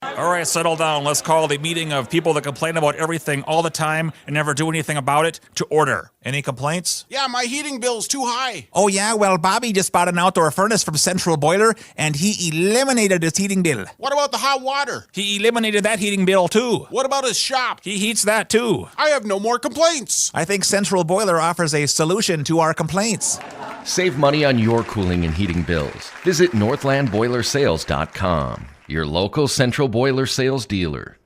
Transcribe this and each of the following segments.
All right, settle down. Let's call the meeting of people that complain about everything all the time and never do anything about it to order. Any complaints? Yeah, my heating bill's too high. Oh yeah, well Bobby just bought an outdoor furnace from Central Boiler and he eliminated his heating bill. What about the hot water? He eliminated that heating bill too. What about his shop? He heats that too. I have no more complaints. I think Central Boiler offers a solution to our complaints. Save money on your cooling and heating bills. Visit northlandboilersales.com, your local Central Boiler sales dealer.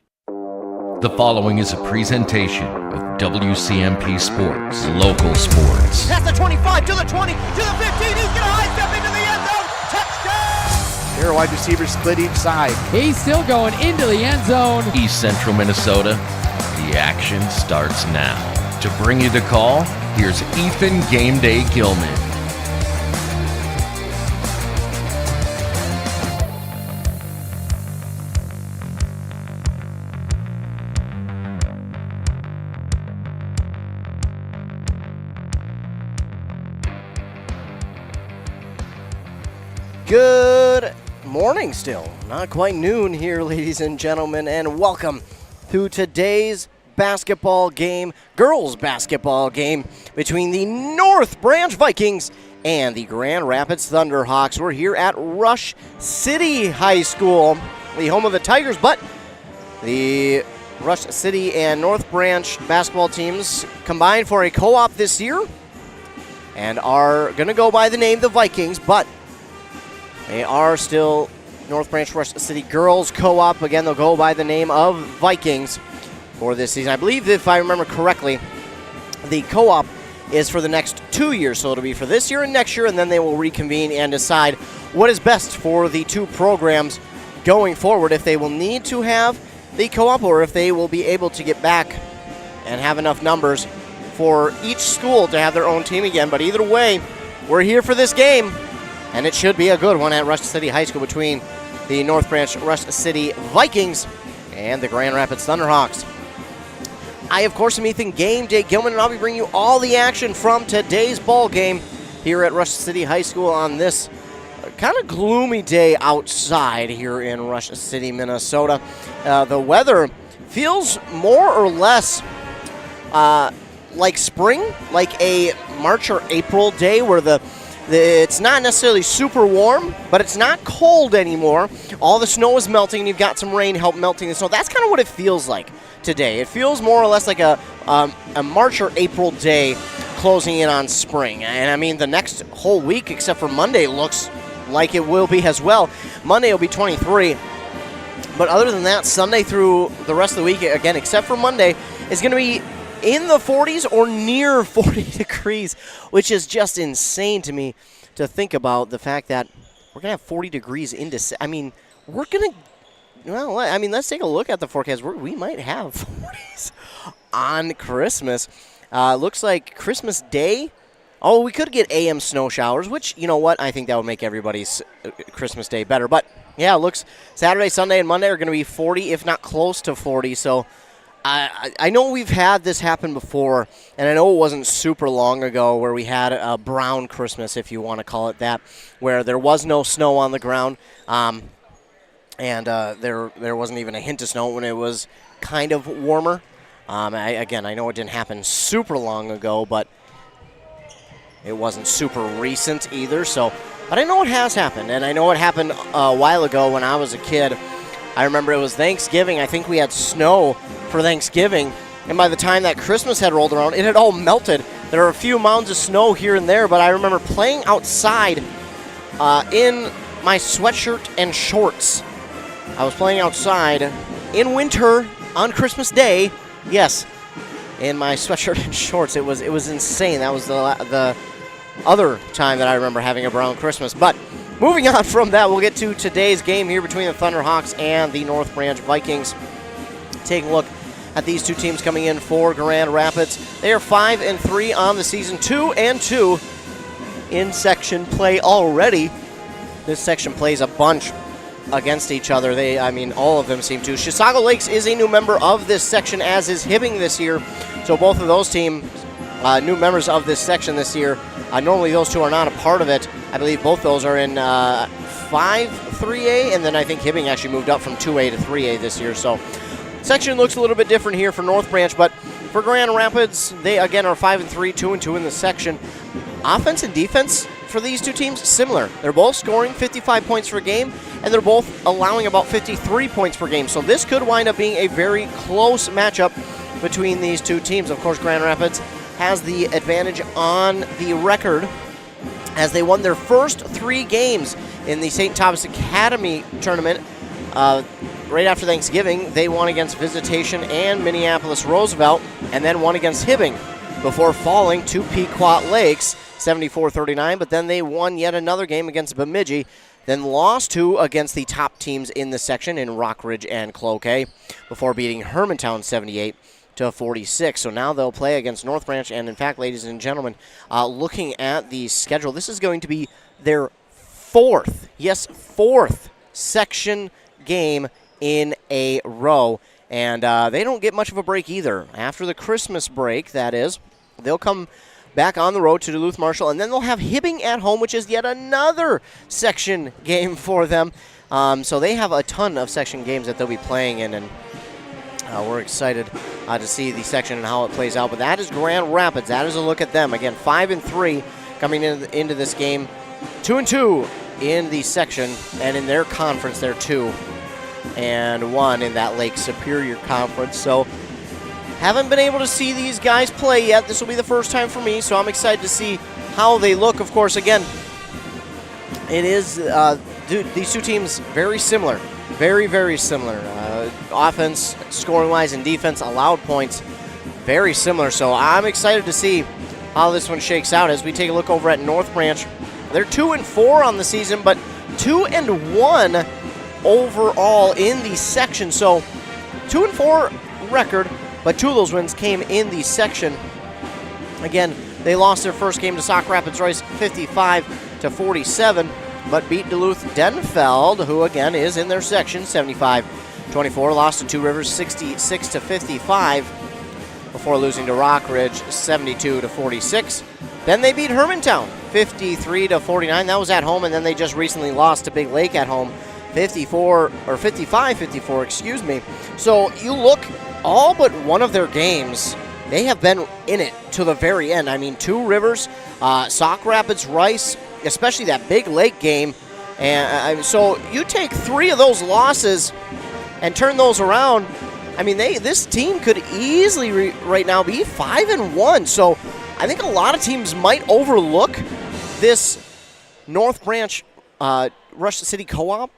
The following is a presentation of WCMP Sports, local sports. Past the 25, to the 20, to the 15, he's gonna high step into the end zone, touchdown! Here, wide receivers split each side. He's still going into the end zone. East Central Minnesota, the action starts now. To bring you the call, here's Ethan Game Day Gilman. Good morning still. Not quite noon here, ladies and gentlemen, and welcome to today's basketball game, girls basketball game between the North Branch Vikings and the Grand Rapids Thunderhawks. We're here at Rush City High School, the home of the Tigers, but the Rush City and North Branch basketball teams combined for a co-op this year and are going to go by the name the Vikings, but they are still North Branch Rush City Girls Co-op. Again, they'll go by the name of Vikings for this season. I believe, if I remember correctly, the co-op is for the next 2 years. So it'll be for this year and next year, and then they will reconvene and decide what is best for the two programs going forward, if they will need to have the co-op or if they will be able to get back and have enough numbers for each school to have their own team again. But either way, we're here for this game. And it should be a good one at Rush City High School between the North Branch Rush City Vikings and the Grand Rapids Thunderhawks. I, of course, am Ethan Game Day Gilman, and I'll be bringing you all the action from today's ball game here at Rush City High School on this kind of gloomy day outside here in Rush City, Minnesota. The weather feels more or less like spring, like a March or April day where it's not necessarily super warm, but it's not cold anymore. All the snow is melting, and you've got some rain help melting the snow. That's kind of what it feels like today. It feels more or less like a March or April day closing in on spring. And, I mean, the next whole week, except for Monday, looks like it will be as well. Monday will be 23. But other than that, Sunday through the rest of the week, again, except for Monday, is going to be in the 40s or near 40 degrees, which is just insane to me to think about the fact that we're going to have 40 degrees into, I mean, we're going to, well, I mean, let's take a look at the forecast. We might have 40s on Christmas. Looks like Christmas Day. Oh, we could get AM snow showers, which, you know what, I think that would make everybody's Christmas Day better. But, yeah, it looks Saturday, Sunday, and Monday are going to be 40, if not close to 40, so I know we've had this happen before, and I know it wasn't super long ago where we had a brown Christmas, if you want to call it that, where there was no snow on the ground, and there wasn't even a hint of snow when it was kind of warmer. Again, I know it didn't happen super long ago, but it wasn't super recent either. But I know it has happened, and I know it happened a while ago when I was a kid. I remember it was Thanksgiving. I think we had snow for Thanksgiving, and by the time that Christmas had rolled around, it had all melted. There were a few mounds of snow here and there, but I remember playing outside in my sweatshirt and shorts. I was playing outside in winter on Christmas Day. Yes, in my sweatshirt and shorts. It was insane. That was the other time that I remember having a brown Christmas. But moving on from that, we'll get to today's game here between the Thunderhawks and the North Branch Vikings. Taking a look at these two teams coming in for Grand Rapids. They are 5-3 on the season, 2-2 in section play already. This section plays a bunch against each other. All of them seem to. Chisago Lakes is a new member of this section, as is Hibbing this year. So both of those teams, new members of this section this year. Normally those two are not a part of it. I believe both those are in 5 3A, and then I think Hibbing actually moved up from 2A to 3A this year. So section looks a little bit different here for North Branch, but for Grand Rapids, they again are 5-3, 2-2 in the section. Offense and defense for these two teams, similar. They're both scoring 55 points per game, and they're both allowing about 53 points per game. So this could wind up being a very close matchup between these two teams. Of course, Grand Rapids has the advantage on the record as they won their first 3 games in the St. Thomas Academy tournament. Right after Thanksgiving, they won against Visitation and Minneapolis Roosevelt, and then won against Hibbing before falling to Pequot Lakes 74-39, but then they won yet another game against Bemidji, then lost 2 against the top teams in the section in Rockridge and Cloquet before beating Hermantown 78-46. So now they'll play against North Branch, and in fact, ladies and gentlemen, looking at the schedule, this is going to be their 4th section game in a row, and they don't get much of a break either. After the Christmas break, that is, they'll come back on the road to Duluth Marshall, and then they'll have Hibbing at home, which is yet another section game for them. So they have a ton of section games that they'll be playing in, and we're excited to see the section and how it plays out. But that is Grand Rapids. That is a look at them. Again, 5-3 coming into this game, 2-2 in the section, and in their conference, they're 2-1 in that Lake Superior Conference. So haven't been able to see these guys play yet. This will be the first time for me, so I'm excited to see how they look. Of course, again, it is these two teams very similar, very, very similar. Offense, scoring-wise, and defense, allowed points, very similar. So I'm excited to see how this one shakes out as we take a look over at North Branch. They're 2-4 on the season, but 2-1 overall in the section. So 2-4 record, but 2 of those wins came in the section. Again, they lost their first game to Sauk Rapids Royce 55-47, but beat Duluth Denfeld, who again is in their section, 75-24. Lost to Two Rivers 66-55 before losing to Rockridge 72-46. Then they beat Hermantown 53-49. That was at home, and then they just recently lost to Big Lake at home 55-54, excuse me. So you look, all but one of their games, they have been in it to the very end. I mean, Two Rivers, Sauk Rapids, Rice, especially that Big Lake game. And so you take 3 of those losses and turn those around. I mean, this team could easily right now be 5-1. So I think a lot of teams might overlook this North Branch Rush City Co-op,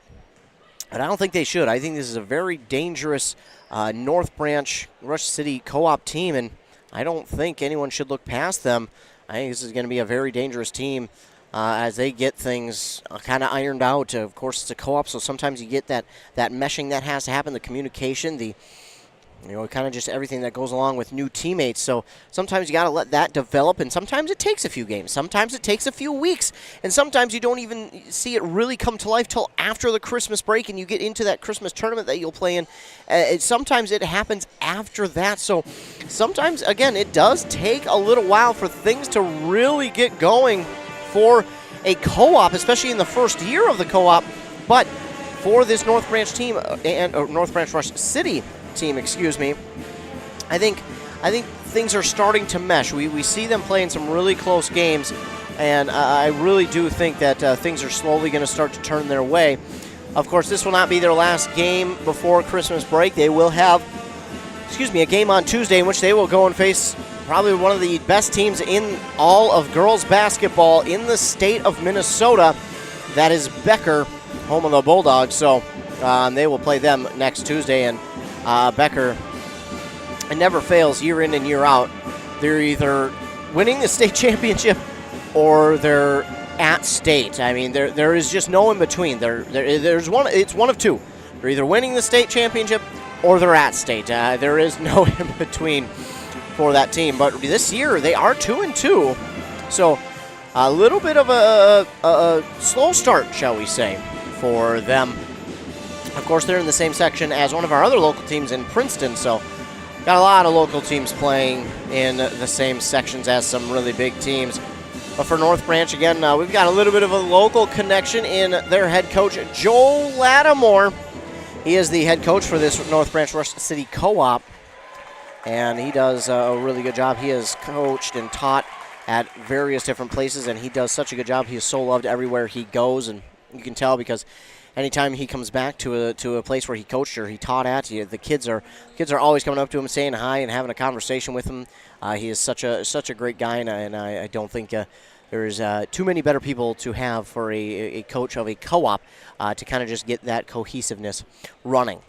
but I don't think they should. I think this is a very dangerous North Branch Rush City Co-op team, and I don't think anyone should look past them. I think this is going to be a very dangerous team as they get things kind of ironed out. Of course, it's a co-op, so sometimes you get that meshing that has to happen, the communication, kind of just everything that goes along with new teammates. So sometimes you got to let that develop, and sometimes it takes a few games. Sometimes it takes a few weeks, and sometimes you don't even see it really come to life till after the Christmas break and you get into that Christmas tournament that you'll play in. Sometimes it happens after that. So sometimes, again, it does take a little while for things to really get going for a co-op, especially in the first year of the co-op. But for this North Branch team, and North Branch Rush City team, excuse me, I think things are starting to mesh. We see them playing some really close games, and I really do think that things are slowly going to start to turn their way. Of course, this will not be their last game before Christmas break. They will have, a game on Tuesday in which they will go and face probably one of the best teams in all of girls basketball in the state of Minnesota. That is Becker, home of the Bulldogs. So they will play them next Tuesday, and Becker, it never fails year in and year out. They're either winning the state championship or they're at state. I mean, there is just no in between. There's one. It's one of two. They're either winning the state championship or they're at state. There is no in between for that team. But this year they are 2-2, so a little bit of a slow start, shall we say, for them. Of course, they're in the same section as one of our other local teams in Princeton, so got a lot of local teams playing in the same sections as some really big teams. But for North Branch, again, we've got a little bit of a local connection in their head coach, Joel Lattimore. He is the head coach for this North Branch Rush City Co-op, and he does a really good job. He has coached and taught at various different places, and he does such a good job. He is so loved everywhere he goes, and you can tell because anytime he comes back to a place where he coached or he taught at, the kids are always coming up to him, saying hi, and having a conversation with him. He is such a great guy, and I don't think there's too many better people to have for a coach of a co-op to kind of just get that cohesiveness running.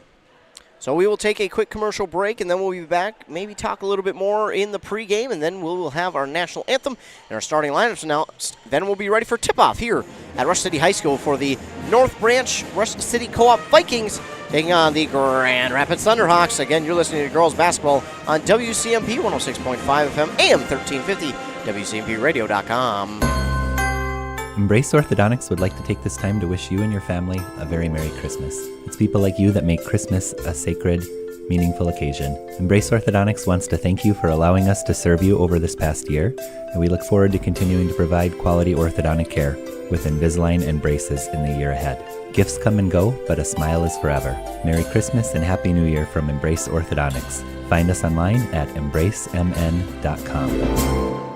So we will take a quick commercial break, and then we'll be back, maybe talk a little bit more in the pregame, and then we will have our national anthem and our starting lineups announced. Then we'll be ready for tip-off here at Rush City High School for the North Branch Rush City Co-op Vikings taking on the Grand Rapids Thunderhawks. Again, you're listening to girls basketball on WCMP 106.5 FM, AM 1350, WCMPradio.com. Embrace Orthodontics would like to take this time to wish you and your family a very Merry Christmas. It's people like you that make Christmas a sacred, meaningful occasion. Embrace Orthodontics wants to thank you for allowing us to serve you over this past year, and we look forward to continuing to provide quality orthodontic care with Invisalign and braces in the year ahead. Gifts come and go, but a smile is forever. Merry Christmas and Happy New Year from Embrace Orthodontics. Find us online at embracemn.com.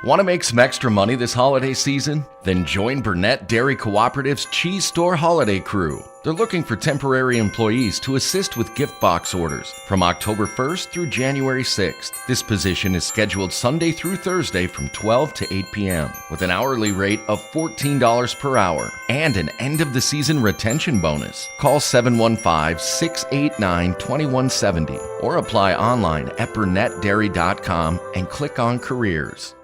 Want to make some extra money this holiday season? Then join Burnett Dairy Cooperative's Cheese Store Holiday Crew. They're looking for temporary employees to assist with gift box orders from October 1st through January 6th. This position is scheduled Sunday through Thursday from 12 to 8 p.m. with an hourly rate of $14 per hour and an end-of-the-season retention bonus. Call 715-689-2170 or apply online at burnettdairy.com and click on Careers.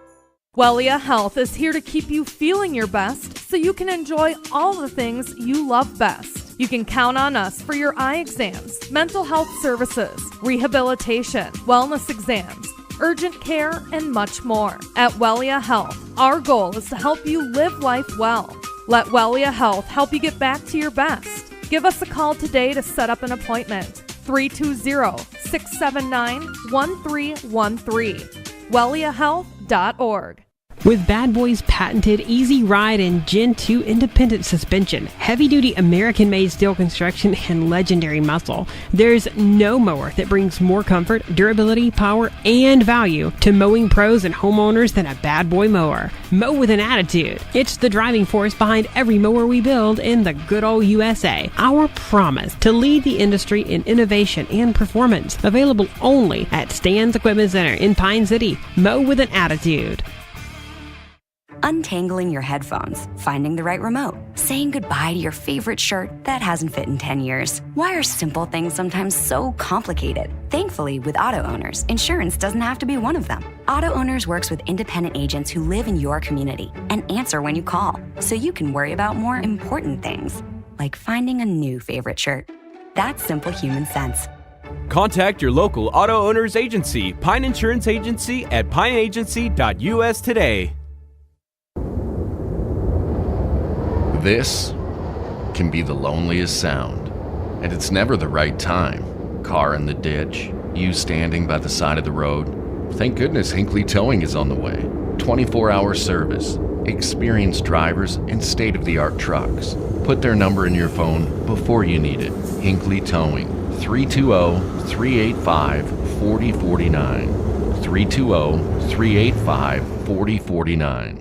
Wellia Health is here to keep you feeling your best so you can enjoy all the things you love best. You can count on us for your eye exams, mental health services, rehabilitation, wellness exams, urgent care, and much more. At Wellia Health, our goal is to help you live life well. Let Wellia Health help you get back to your best. Give us a call today to set up an appointment. 320-679-1313. WelliaHealth.org. With Bad Boy's patented Easy Ride and Gen 2 independent suspension, heavy-duty American-made steel construction, and legendary muscle, there's no mower that brings more comfort, durability, power, and value to mowing pros and homeowners than a Bad Boy mower. Mow with an attitude. It's the driving force behind every mower we build in the good old USA. Our promise to lead the industry in innovation and performance. Available only at Stan's Equipment Center in Pine City. Mow with an attitude. Untangling your headphones, finding the right remote, saying goodbye to your favorite shirt that hasn't fit in 10 years. Why are simple things sometimes so complicated? Thankfully, with Auto Owners, insurance doesn't have to be one of them. Auto Owners works with independent agents who live in your community and answer when you call, so you can worry about more important things, like finding a new favorite shirt. That's simple human sense. Contact your local Auto Owners agency, Pine Insurance Agency at pineagency.us today. This can be the loneliest sound, and it's never the right time. Car in the ditch, you standing by the side of the road. Thank goodness Hinckley Towing is on the way. 24-hour service, experienced drivers, and state-of-the-art trucks. Put their number in your phone before you need it. Hinckley Towing, 320-385-4049. 320-385-4049.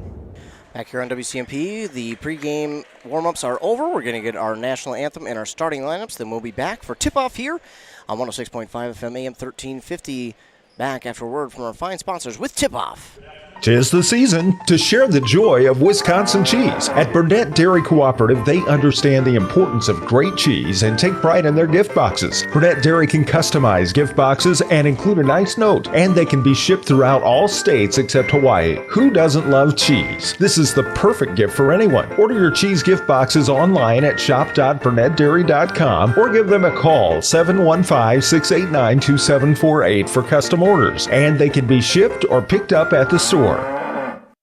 Back here on WCMP, the pregame warm-ups are over. We're going to get our national anthem and our starting lineups. Then we'll be back for tip-off here on 106.5 FM, AM 1350. Back after a word from our fine sponsors with tip-off. 'Tis the season to share the joy of Wisconsin cheese. At Burnett Dairy Cooperative, they understand the importance of great cheese and take pride in their gift boxes. Burnett Dairy can customize gift boxes and include a nice note, and they can be shipped throughout all states except Hawaii. Who doesn't love cheese? This is the perfect gift for anyone. Order your cheese gift boxes online at shop.burnettdairy.com or give them a call, 715-689-2748 for custom orders, and they can be shipped or picked up at the store.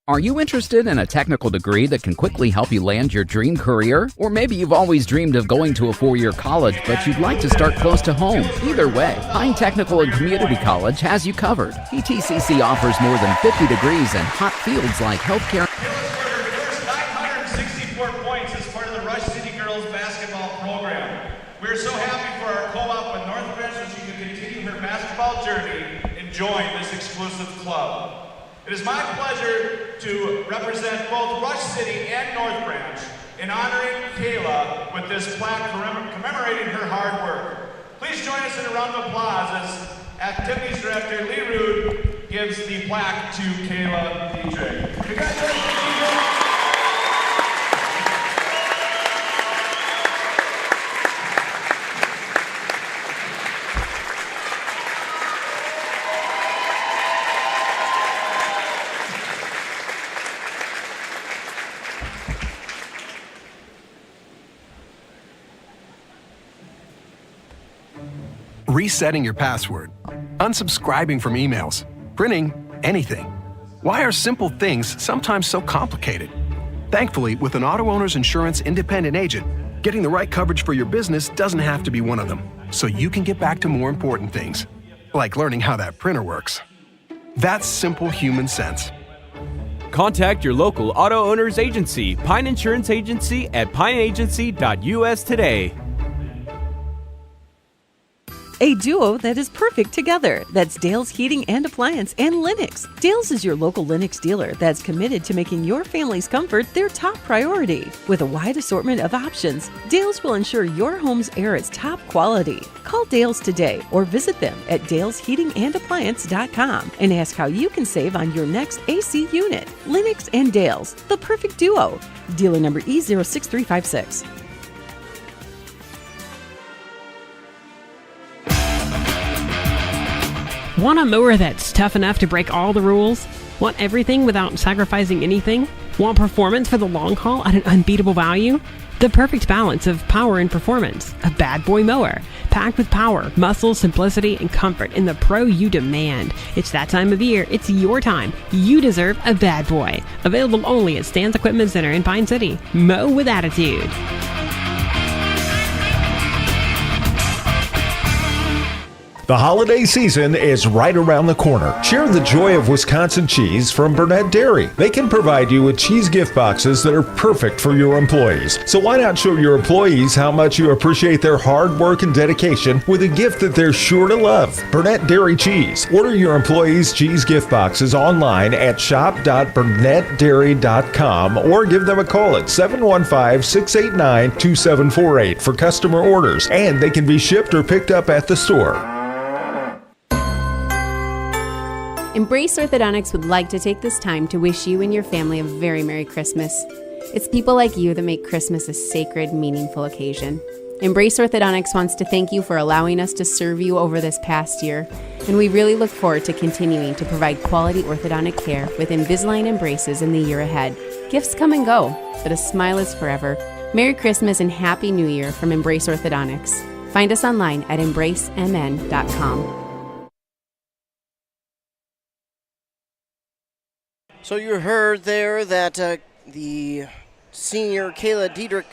Are you interested in a technical degree that can quickly help you land your dream career? Or maybe you've always dreamed of going to a 4-year college, but you'd like to start close to home. Either way, Pine Technical and Community College has you covered. PTCC offers more than 50 degrees in hot fields like healthcare. 964 points as part of the Rush City Girls basketball program. We're so happy for our co-op with North Branch that she can continue her basketball journey and join this exclusive club. It is my pleasure to represent both Rush City and North Branch in honoring Kayla with this plaque commemorating her hard work. Please join us in a round of applause as Activities Director Lee Rude gives the plaque to Kayla Dietrich. Congratulations, Kayla. Resetting your password, unsubscribing from emails, printing anything. Why are simple things sometimes so complicated? Thankfully, with an Auto Owners Insurance independent agent, getting the right coverage for your business doesn't have to be one of them, so you can get back to more important things, like learning how that printer works. That's simple human sense. Contact your local auto owner's agency, Pine Insurance Agency, at pineagency.us today. A duo that is perfect together. That's Dale's Heating and Appliance and Lennox. Dale's is your local Lennox dealer that's committed to making your family's comfort their top priority. With a wide assortment of options, Dale's will ensure your home's air is top quality. Call Dale's today or visit them at dalesheatingandappliance.com and ask how you can save on your next AC unit. Lennox and Dale's, the perfect duo. Dealer number E06356. Want a mower that's tough enough to break all the rules? Want everything without sacrificing anything? Want performance for the long haul at an unbeatable value? The perfect balance of power and performance. A bad boy mower. Packed with power, muscle, simplicity, and comfort in the pro you demand. It's that time of year. It's your time. You deserve a bad boy. Available only at Stan's Equipment Center in Pine City. Mow with attitude. The holiday season is right around the corner. Share the joy of Wisconsin cheese from Burnett Dairy. They can provide you with cheese gift boxes that are perfect for your employees. So why not show your employees how much you appreciate their hard work and dedication with a gift that they're sure to love? Burnett Dairy Cheese. Order your employees' cheese gift boxes online at shop.burnettdairy.com or give them a call at 715-689-2748 for customer orders, and they can be shipped or picked up at the store. Embrace Orthodontics would like to take this time to wish you and your family a very Merry Christmas. It's people like you that make Christmas a sacred, meaningful occasion. Embrace Orthodontics wants to thank you for allowing us to serve you over this past year, and we really look forward to continuing to provide quality orthodontic care with Invisalign and braces in the year ahead. Gifts come and go, but a smile is forever. Merry Christmas and Happy New Year from Embrace Orthodontics. Find us online at embracemn.com. So you heard there that the senior Kayla Dietrich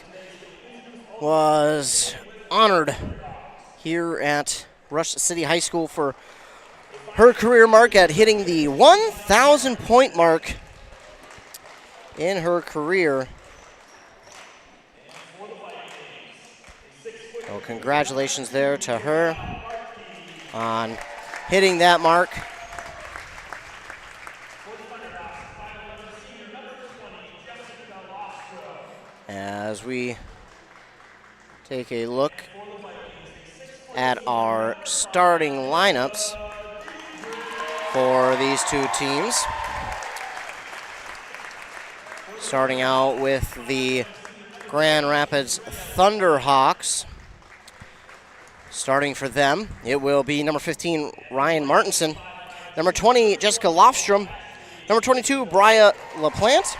was honored here at Rush City High School for her career mark at hitting the 1,000 point mark in her career. So congratulations there to her on hitting that mark. As we take a look at our starting lineups for these two teams. Starting out with the Grand Rapids Thunderhawks. Starting for them, it will be number 15, Ryan Martinson. Number 20, Jessica Lofstrom. Number 22, Bria LaPlante.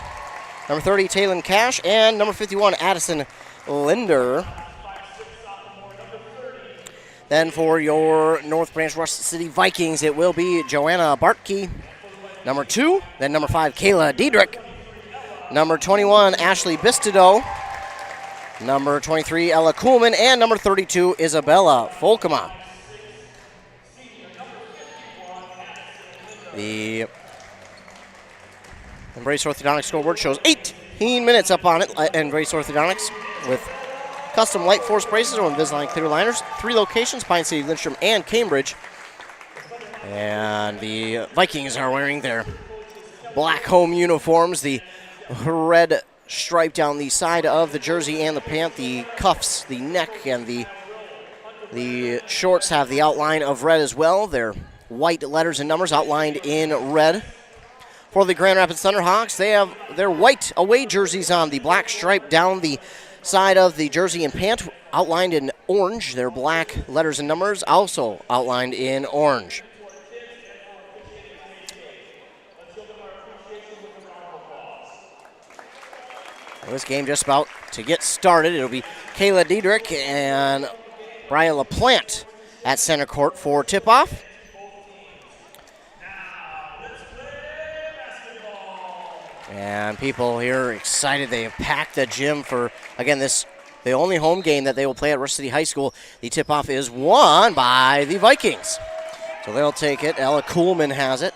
Number 30, Taylon Cash. And number 51, Addison Linder. Then for your North Branch Rush City Vikings, it will be Joanna Bartkey. Number 2, then number 5, Kayla Diedrich. Number 21, Ashley Bistido. Number 23, Ella Kuhlman. And number 32, Isabella Volkema. The Embrace Orthodontics scoreboard shows 18 minutes up on it. Embrace Orthodontics with custom Light Force braces or Invisalign clear liners. 3 locations, Pine City, Lindstrom, and Cambridge. And the Vikings are wearing their black home uniforms. The red stripe down the side of the jersey and the pant. The cuffs, the neck, and the shorts have the outline of red as well. They're white letters and numbers outlined in red. For the Grand Rapids Thunderhawks, they have their white away jerseys on, the black stripe down the side of the jersey and pant outlined in orange. Their black letters and numbers also outlined in orange. Well, this game just about to get started. It'll be Kayla Diedrich and Brian LaPlante at center court for tip-off. And people here are excited. They have packed the gym for, again, the only home game that they will play at Rush City High School. The tip-off is won by the Vikings. So they'll take it. Ella Kuhlman has it.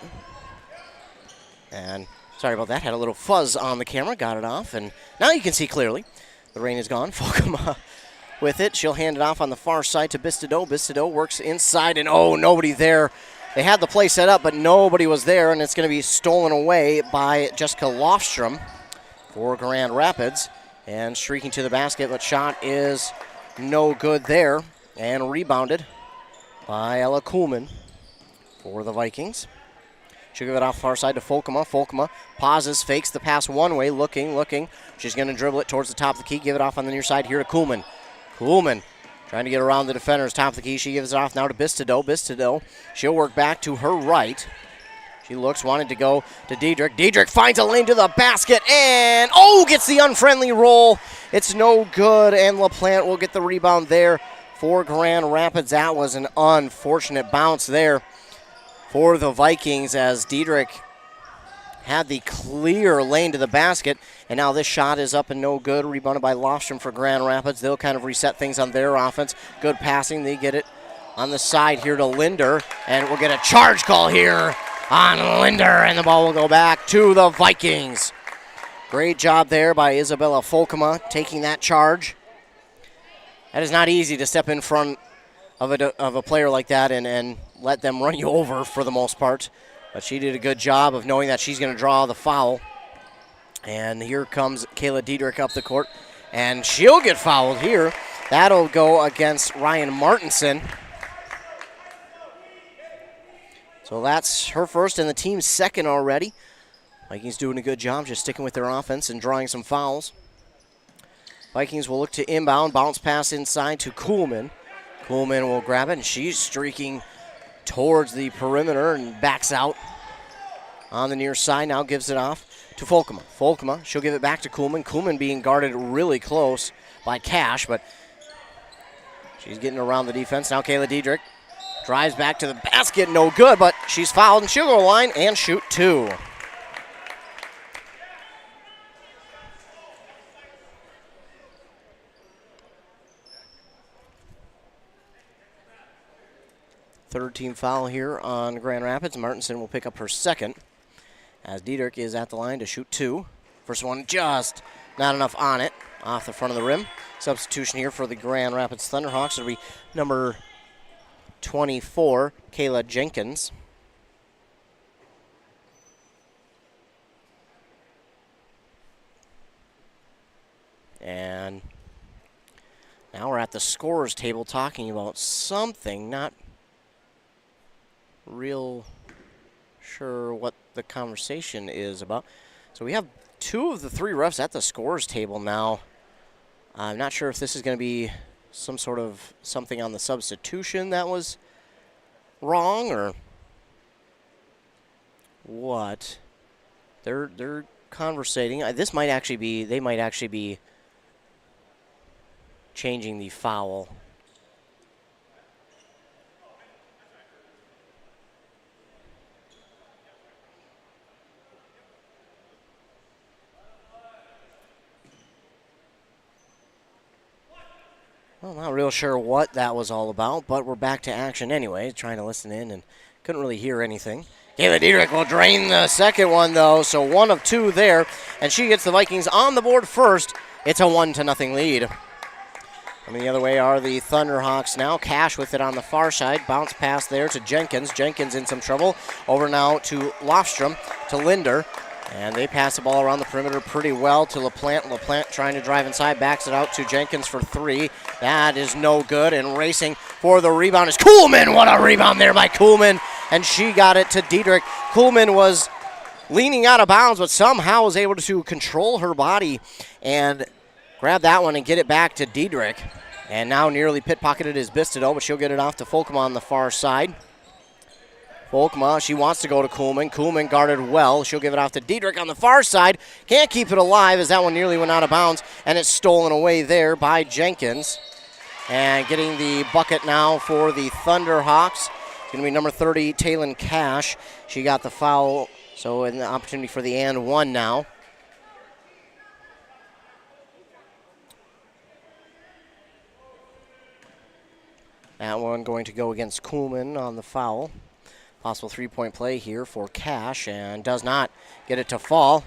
And sorry about that. Had a little fuzz on the camera. Got it off. And now you can see clearly. The rain is gone. Volkema with it. She'll hand it off on the far side to Bistido. Bistido works inside, and oh, nobody there. They had the play set up, but nobody was there, and it's going to be stolen away by Jessica Lofstrom for Grand Rapids. And streaking to the basket, but shot is no good there. And rebounded by Ella Kuhlman for the Vikings. She'll give it off far side to Volkema. Volkema pauses, fakes the pass one way, looking. She's going to dribble it towards the top of the key, give it off on the near side here to Kuhlman. Kuhlman trying to get around the defenders, top of the key. She gives it off now to Bistido. Bistido, she'll work back to her right. She looks, wanted to go to Diedrich. Diedrich finds a lane to the basket and, gets the unfriendly roll. It's no good, and LaPlante will get the rebound there for Grand Rapids. That was an unfortunate bounce there for the Vikings as Diedrich had the clear lane to the basket, and now this shot is up and no good. Rebounded by Lofstrom for Grand Rapids. They'll kind of reset things on their offense. Good passing. They get it on the side here to Linder, and we'll get a charge call here on Linder, and the ball will go back to the Vikings. Great job there by Isabella Volkema taking that charge. That is not easy to step in front of a player like that and let them run you over for the most part. But she did a good job of knowing that she's going to draw the foul. And here comes Kayla Diedrich up the court, and she'll get fouled here. That'll go against Ryan Martinson. So that's her first and the team's second already. Vikings doing a good job just sticking with their offense and drawing some fouls. Vikings will look to inbound, bounce pass inside to Kuhlman. Kuhlman will grab it, and she's streaking towards the perimeter and backs out on the near side. Now gives it off to Volkema. Volkema, she'll give it back to Kuhlman. Kuhlman being guarded really close by Cash, but she's getting around the defense. Now Kayla Diedrich drives back to the basket, no good, but she's fouled, and she'll go to the line and shoot 2. Third team foul here on Grand Rapids. Martinson will pick up her second as Diedrich is at the line to shoot 2. First one just not enough on it, off the front of the rim. Substitution here for the Grand Rapids Thunderhawks. It'll be number 24, Kayla Jenkins. And now we're at the scorer's table talking about something, not real sure what the conversation is about. So we have 2 of the 3 refs at the scorer's table now. I'm not sure if this is going to be some sort of something on the substitution that was wrong or what. They're conversating. This might actually be, they might actually be changing the foul. Well, not real sure what that was all about, but we're back to action anyway, trying to listen in and couldn't really hear anything. Kayla Diedrich will drain the second one, though, so 1 of 2 there, and she gets the Vikings on the board first. It's a 1-0 lead. Coming the other way are the Thunderhawks now. Cash with it on the far side. Bounce pass there to Jenkins. Jenkins in some trouble. Over now to Lofstrom, to Linder. And they pass the ball around the perimeter pretty well to LaPlante. LaPlante trying to drive inside, backs it out to Jenkins for 3. That is no good, and racing for the rebound is Kuhlman. What a rebound there by Kuhlman, and she got it to Diedrich. Kuhlman was leaning out of bounds, but somehow was able to control her body and grab that one and get it back to Diedrich. And now nearly pit-pocketed is Bistido, but she'll get it off to Folkma on the far side. Folkma, she wants to go to Kuhlman. Kuhlman guarded well. She'll give it off to Diedrich on the far side. Can't keep it alive as that one nearly went out of bounds, and it's stolen away there by Jenkins. And getting the bucket now for the Thunderhawks. It's going to be number 30, Taylin Cash. She got the foul, so an opportunity for the and one now. That one going to go against Kuhlman on the foul. Possible three-point play here for Cash, and does not get it to fall.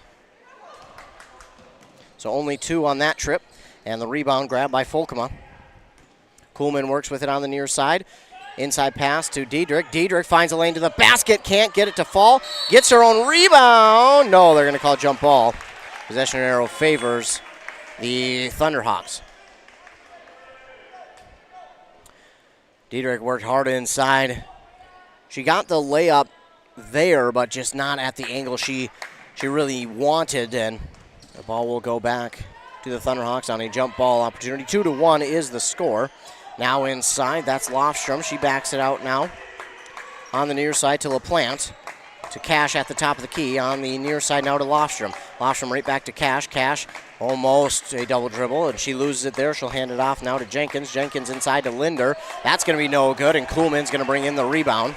So only 2 on that trip, and the rebound grab by Folkma. Kuhlman works with it on the near side. Inside pass to Diedrich. Diedrich finds a lane to the basket, can't get it to fall. Gets her own rebound. No, they're going to call jump ball. Possession arrow favors the Thunderhawks. Diedrich worked hard inside. She got the layup there, but just not at the angle she really wanted, and the ball will go back to the Thunderhawks on a jump ball opportunity. 2-1 is the score. Now inside, that's Lofstrom. She backs it out now on the near side to LaPlante. To Cash at the top of the key. On the near side now to Lofstrom. Lofstrom right back to Cash. Cash almost a double dribble, and she loses it there. She'll hand it off now to Jenkins. Jenkins inside to Linder. That's going to be no good, and Kuhlman's going to bring in the rebound.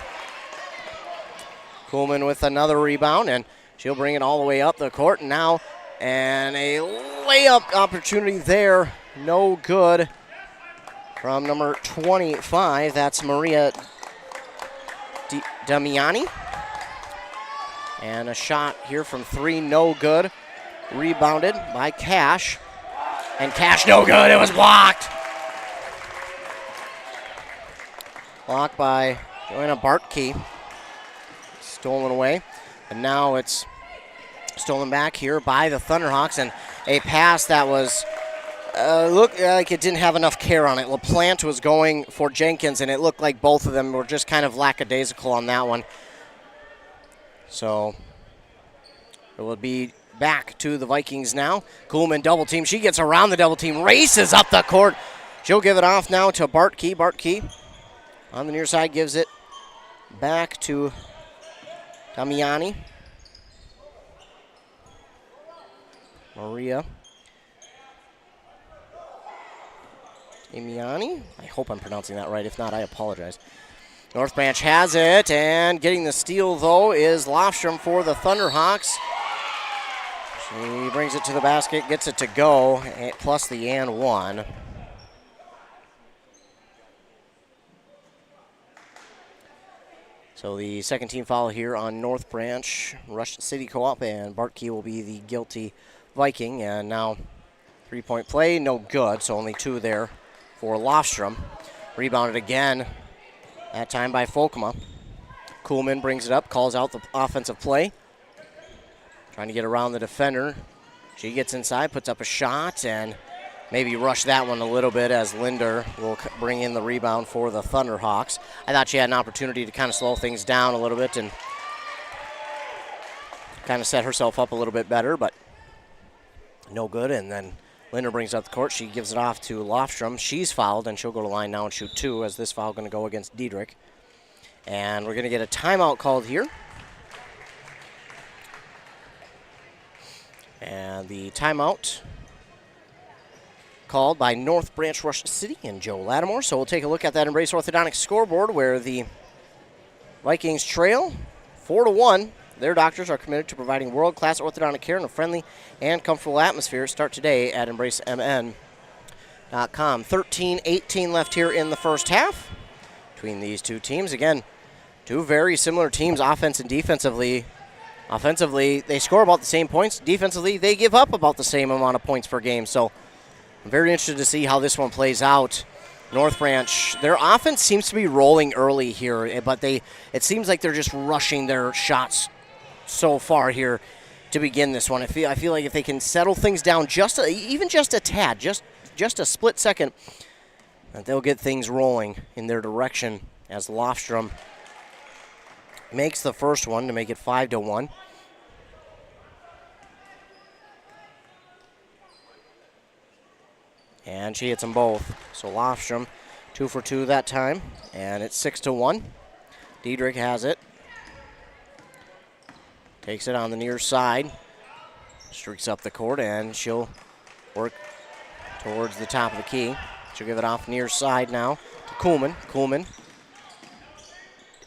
Kuhlman with another rebound, and she'll bring it all the way up the court now. And a layup opportunity there. No good from number 25. That's Maria Damiani. And a shot here from 3, no good. Rebounded by Cash. And Cash, no good. It was blocked. Blocked by Joanna Bartkey. Stolen away. And now it's stolen back here by the Thunderhawks. And a pass that was looked like it didn't have enough care on it. LaPlante was going for Jenkins, and it looked like both of them were just kind of lackadaisical on that one. So it will be back to the Vikings now. Kuhlman double team. She gets around the double team, races up the court. She'll give it off now to Bartkey. Bartkey on the near side gives it back to Damiani. Maria Damiani. I hope I'm pronouncing that right. If not, I apologize. North Branch has it, and getting the steal, though, is Lofstrom for the Thunderhawks. She brings it to the basket, gets it to go, plus the and one. So the second team foul here on North Branch. Rush City Co-op, and Bartkey will be the guilty Viking. And now three-point play, no good, so only 2 there for Lofstrom. Rebounded again, that time by Folkma. Kuhlman brings it up, calls out the offensive play. Trying to get around the defender. She gets inside, puts up a shot, and maybe rush that one a little bit as Linder will bring in the rebound for the Thunderhawks. I thought she had an opportunity to kind of slow things down a little bit and kind of set herself up a little bit better, but no good. And then Linder brings up the court. She gives it off to Lofstrom. She's fouled, and she'll go to line now and shoot 2 as this foul going to go against Diedrich. And we're going to get a timeout called here. And the timeout called by North Branch Rush City and Joe Lattimore. So we'll take a look at that Embrace Orthodontics scoreboard where the Vikings trail 4-1. Their doctors are committed to providing world-class orthodontic care in a friendly and comfortable atmosphere. Start today at EmbraceMN.com. 13-18 left here in the first half between these two teams. Again, two very similar teams, offense and defensively. Offensively, they score about the same points. Defensively, they give up about the same amount of points per game. So I'm very interested to see how this one plays out. North Branch, their offense seems to be rolling early here, but it seems like they're just rushing their shots so far here to begin this one. I feel like if they can settle things down even just a tad, just a split second, that they'll get things rolling in their direction as Lofstrom makes the first one to make it 5-1. And she hits them both. So Lofstrom 2 for 2 that time, and it's 6-1. Diedrich has it. Takes it on the near side. Streaks up the court, and she'll work towards the top of the key. She'll give it off near side now to Kuhlman. Kuhlman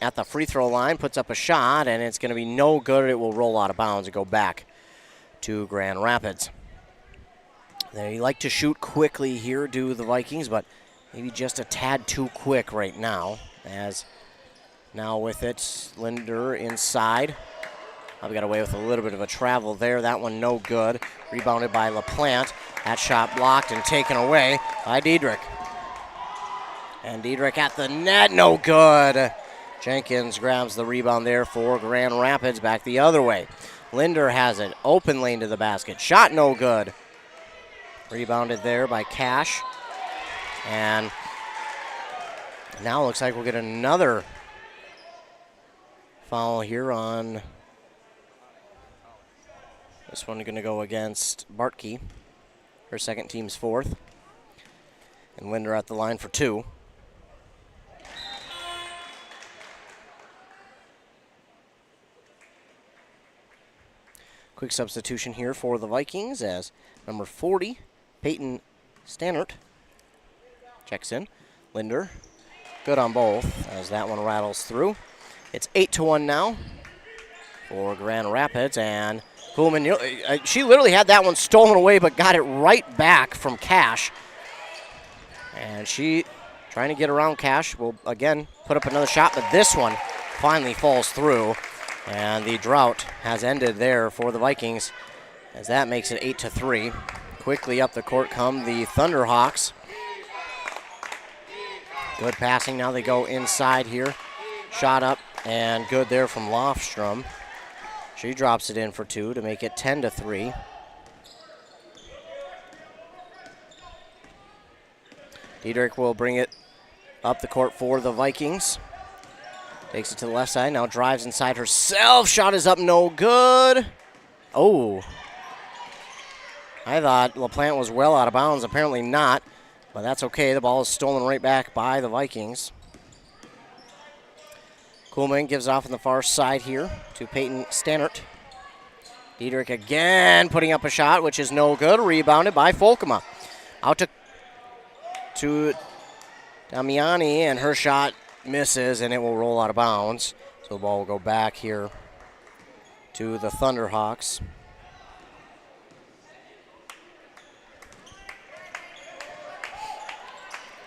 at the free throw line puts up a shot, and it's going to be no good. It will roll out of bounds and go back to Grand Rapids. They like to shoot quickly here, do the Vikings, but maybe just a tad too quick right now. As now with it, Linder inside. I've got away with a little bit of a travel there. That one no good. Rebounded by LaPlante. That shot blocked and taken away by Diedrich. And Diedrich at the net, no good. Jenkins grabs the rebound there for Grand Rapids, back the other way. Linder has it, open lane to the basket. Shot no good. Rebounded there by Cash. And now it looks like we'll get another foul here on this one. Going to go against Bartke, her second team's fourth. And Linder at the line for 2. Quick substitution here for the Vikings as number 40, Peyton Stannert, checks in. Linder, good on both as that one rattles through. It's 8-1 now for Grand Rapids, and Kuhlman, she literally had that one stolen away but got it right back from Cash. And she, trying to get around Cash, will again put up another shot, but this one finally falls through. And the drought has ended there for the Vikings as that makes it 8-3. Quickly up the court come the Thunderhawks. Good passing. Now they go inside here. Shot up and good there from Lofstrom. She drops it in for 2 to make it 10-3. Diedrich will bring it up the court for the Vikings. Takes it to the left side, now drives inside herself. Shot is up, no good. Oh. I thought LaPlante was well out of bounds, apparently not. But that's okay, the ball is stolen right back by the Vikings. Kuhlman gives off on the far side here to Peyton Stannert. Diedrich again putting up a shot, which is no good. Rebounded by Folkema. Out to Damiani, and her shot misses, and it will roll out of bounds. So the ball will go back here to the Thunderhawks.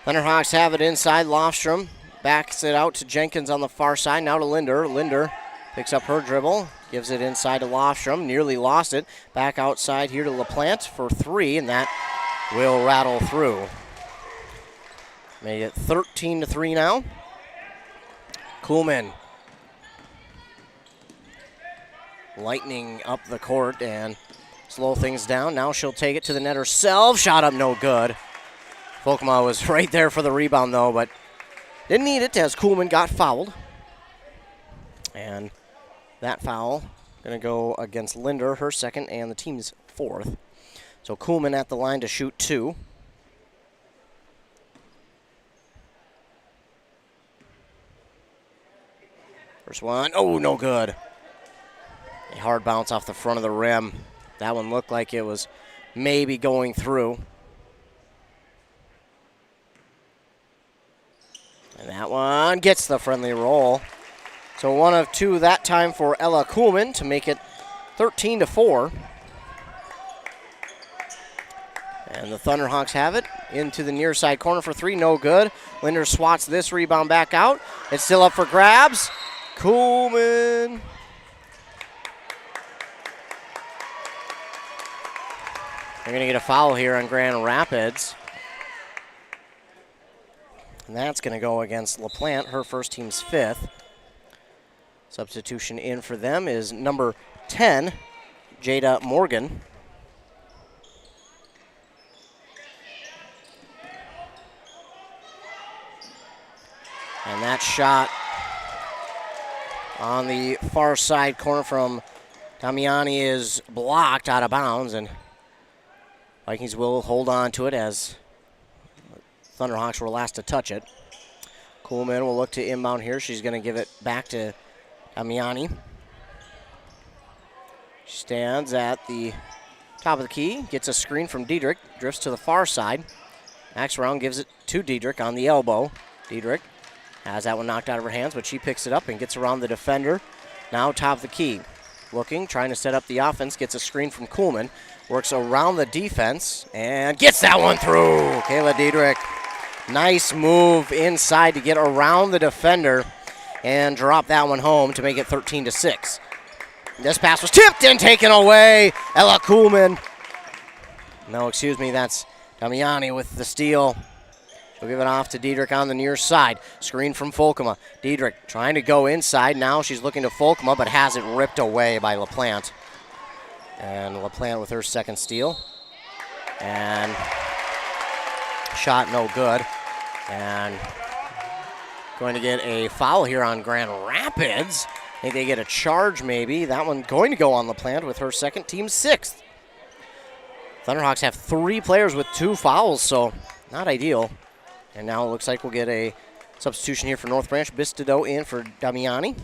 Thunderhawks have it inside. Lofstrom backs it out to Jenkins on the far side. Now to Linder. Linder picks up her dribble, gives it inside to Lofstrom. Nearly lost it. Back outside here to LaPlante for 3, and that will rattle through. Made it 13-3 now. Kuhlman lightning up the court and slow things down. Now she'll take it to the net herself. Shot up, no good. Folkema was right there for the rebound, though, but didn't need it as Kuhlman got fouled. And that foul going to go against Linder, her second, and the team's 4th. So Kuhlman at the line to shoot 2. First one, oh, no good. A hard bounce off the front of the rim. That one looked like it was maybe going through. And that one gets the friendly roll. So 1 of 2 that time for Ella Kuhlman to make it 13-4. And the Thunderhawks have it into the near side corner for three, no good. Linder swats this rebound back out. It's still up for grabs. Kuhlman. They're going to get a foul here on Grand Rapids. And that's going to go against LaPlante, her first team's fifth. Substitution in for them is number 10, Jada Morgan. And that shot on the far side corner from Damiani is blocked out of bounds, and Vikings will hold on to it as Thunderhawks were last to touch it. Kuhlman will look to inbound here. She's going to give it back to Damiani. She stands at the top of the key, gets a screen from Diedrich, drifts to the far side. Axelrod gives it to Diedrich on the elbow. Diedrich has that one knocked out of her hands, but she picks it up and gets around the defender. Now top of the key. Looking, trying to set up the offense, gets a screen from Kuhlman. Works around the defense and gets that one through. Kayla Diedrich. Nice move inside to get around the defender and drop that one home to make it 13-6. This pass was tipped and taken away. Ella Kuhlman. No, excuse me, that's Damiani with the steal. She'll give it off to Diedrich on the near side. Screen from Folkema. Diedrich trying to go inside. Now she's looking to Folkema, but has it ripped away by LaPlante. And LaPlante with her second steal. And shot no good. And going to get a foul here on Grand Rapids. I think they get a charge maybe. That one going to go on LaPlante with her second, team sixth. Thunderhawks have three players with 2 fouls, so not ideal. And now it looks like we'll get a substitution here for North Branch. Bistido in for Damiani.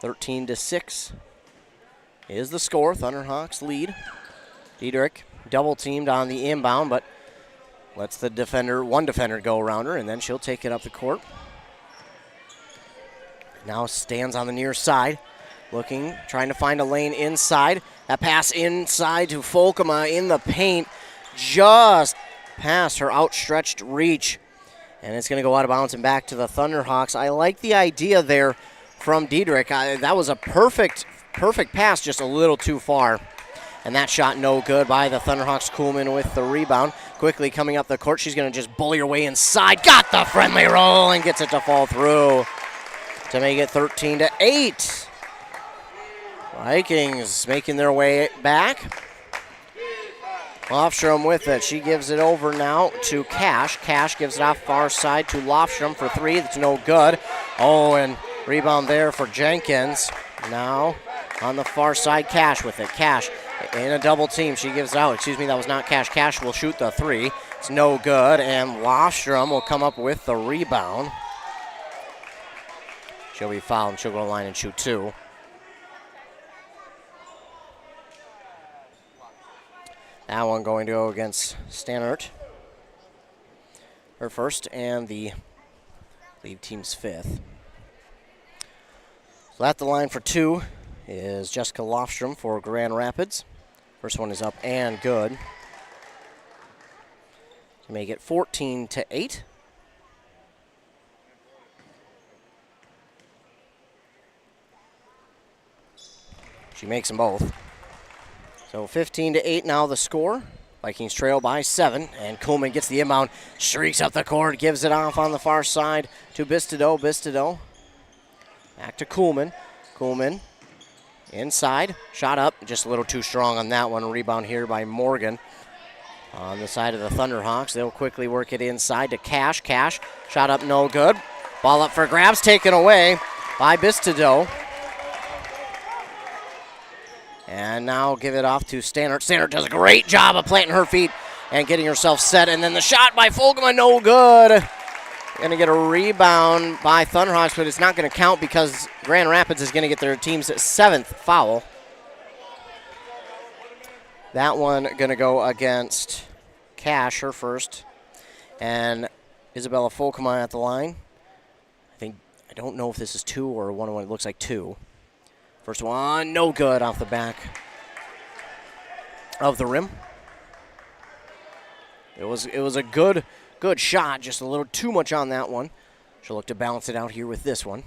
13-6 is the score. Thunderhawks lead. Diedrich double teamed on the inbound, but lets the defender, one defender go around her, and then she'll take it up the court. Now stands on the near side, looking, trying to find a lane inside. That pass inside to Folkema in the paint, just past her outstretched reach. And it's going to go out of bounds and back to the Thunderhawks. I like the idea there from Diedrich. That was a perfect pass, just a little too far. And that shot no good by the Thunderhawks. Kuhlman with the rebound. Quickly coming up the court. She's going to just bully her way inside. Got the friendly roll and gets it to fall through to make it 13-8. Vikings making their way back. Lofstrom with it. She gives it over now to Cash. Cash gives it off far side to Lofstrom for 3. That's no good. Oh, and rebound there for Jenkins. Now on the far side, Cash with it. Cash in a double team. She gives it out. Excuse me, that was not Cash. Cash will shoot the 3. It's no good, and Lofstrom will come up with the rebound. She'll be fouled, and she'll go to the line and shoot 2. That one going to go against Stannert. Her first and the lead team's 5th. So at the line for 2 is Jessica Lofstrom for Grand Rapids. First one is up and good. To make it 14-8. She makes them both. So 15-8 now the score. Vikings trail by 7, and Kuhlman gets the inbound, streaks up the court, gives it off on the far side to Bistido. Bistido back to Kuhlman. Kuhlman inside, shot up, just a little too strong on that one. Rebound here by Morgan on the side of the Thunderhawks. They'll quickly work it inside to Cash. Cash, shot up, no good. Ball up for grabs, taken away by Bistido. And now give it off to Stannert. Stannert does a great job of planting her feet and getting herself set. And then the shot by Folkema, no good. Going to get a rebound by Thunderhawks, but it's not going to count because Grand Rapids is going to get their team's 7th foul. That one going to go against Cash, her first. And Isabella Folkema at the line. I don't know if this is 2 or 1-1. It looks like 2. First one, no good off the back of the rim. It was a good shot, just a little too much on that one. She'll look to balance it out here with this one.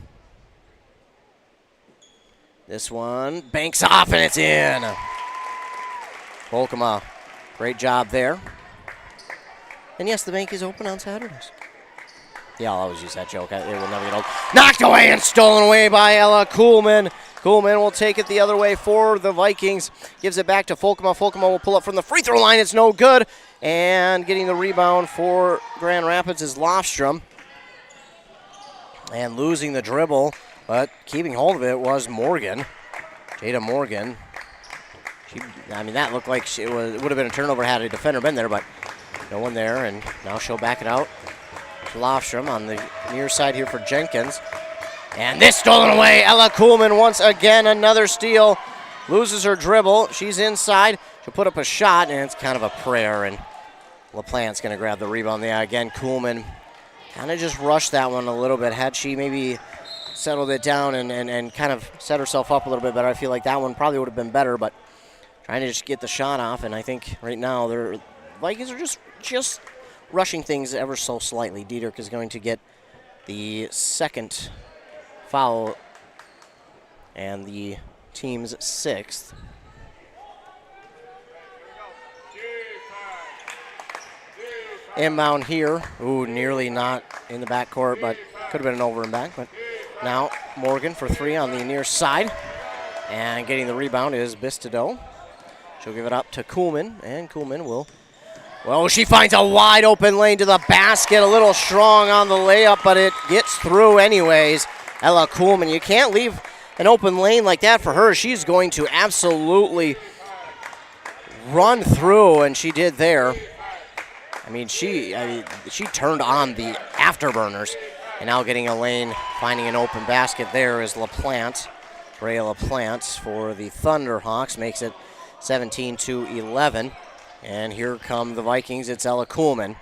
This one banks off, and it's in. Volkema, great job there. And yes, the bank is open on Saturdays. Yeah, I'll always use that joke. It will never get old. Knocked away and stolen away by Ella Kuhlman. Kuhlman will take it the other way for the Vikings. Gives it back to Volkema. Volkema will pull up from the free throw line. It's no good. And getting the rebound for Grand Rapids is Lofstrom. And losing the dribble, but keeping hold of it was Morgan. Jada Morgan. That looked like it would have been a turnover had a defender been there, but no one there. And now she'll back it out to Lofstrom on the near side here for Jenkins. And this stolen away. Ella Kuhlman once again, another steal. Loses her dribble. She's inside. She'll put up a shot, and it's kind of a prayer. And LaPlante's going to grab the rebound there. Again, Kuhlman kind of just rushed that one a little bit. Had she maybe settled it down and kind of set herself up a little bit better, I feel like that one probably would have been better. But trying to just get the shot off, and I think right now the Vikings are just rushing things ever so slightly. Diederik is going to get the second foul and the team's sixth. Inbound here. Ooh, nearly not in the backcourt, but could have been an over and back. But now Morgan for three on the near side. And getting the rebound is Bistideau. She'll give it up to Kuhlman, and Kuhlman will... Well, she finds a wide open lane to the basket. A little strong on the layup, but it gets through anyways. Ella Kuhlman, you can't leave an open lane like that for her. She's going to absolutely run through, and she did there. She turned on the afterburners, and now getting a lane, finding an open basket there is LaPlante. Brea LaPlante for the Thunderhawks makes it 17-11. And here come the Vikings. It's Ella Kuhlman.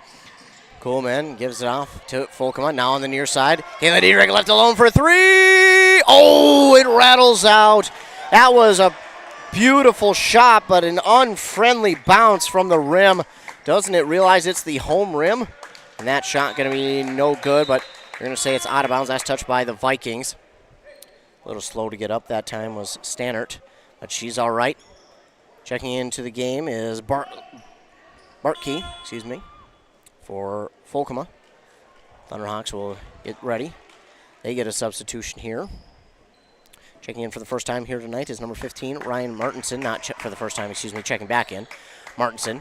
Kuhlman gives it off to Volkema. Now on the near side. Kayla Diederik left alone for three. Oh, it rattles out. That was a beautiful shot, but an unfriendly bounce from the rim. Doesn't it realize it's the home rim? And that shot going to be no good, but you're going to say it's out of bounds. That's touched by the Vikings. A little slow to get up that time was Stannert, but she's all right. Checking into the game is Bartkey, for Volkema. Thunderhawks will get ready. They get a substitution here. Checking in for the first time here tonight is number 15, Ryan Martinson. For the first time, checking back in. Martinson.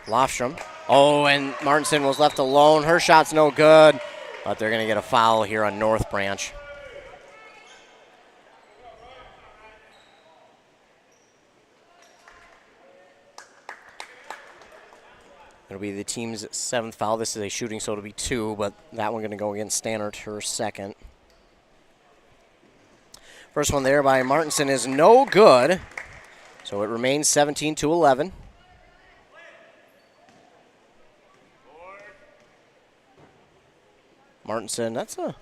Lofstrom. Oh, and Martinson was left alone. Her shot's no good, but they're going to get a foul here on North Branch. It'll be the team's seventh foul. This is a shooting, so it'll be two, but that one going to go against Stannert, her second. First one there by Martinson is no good, so it remains 17-11. Martinson, that's a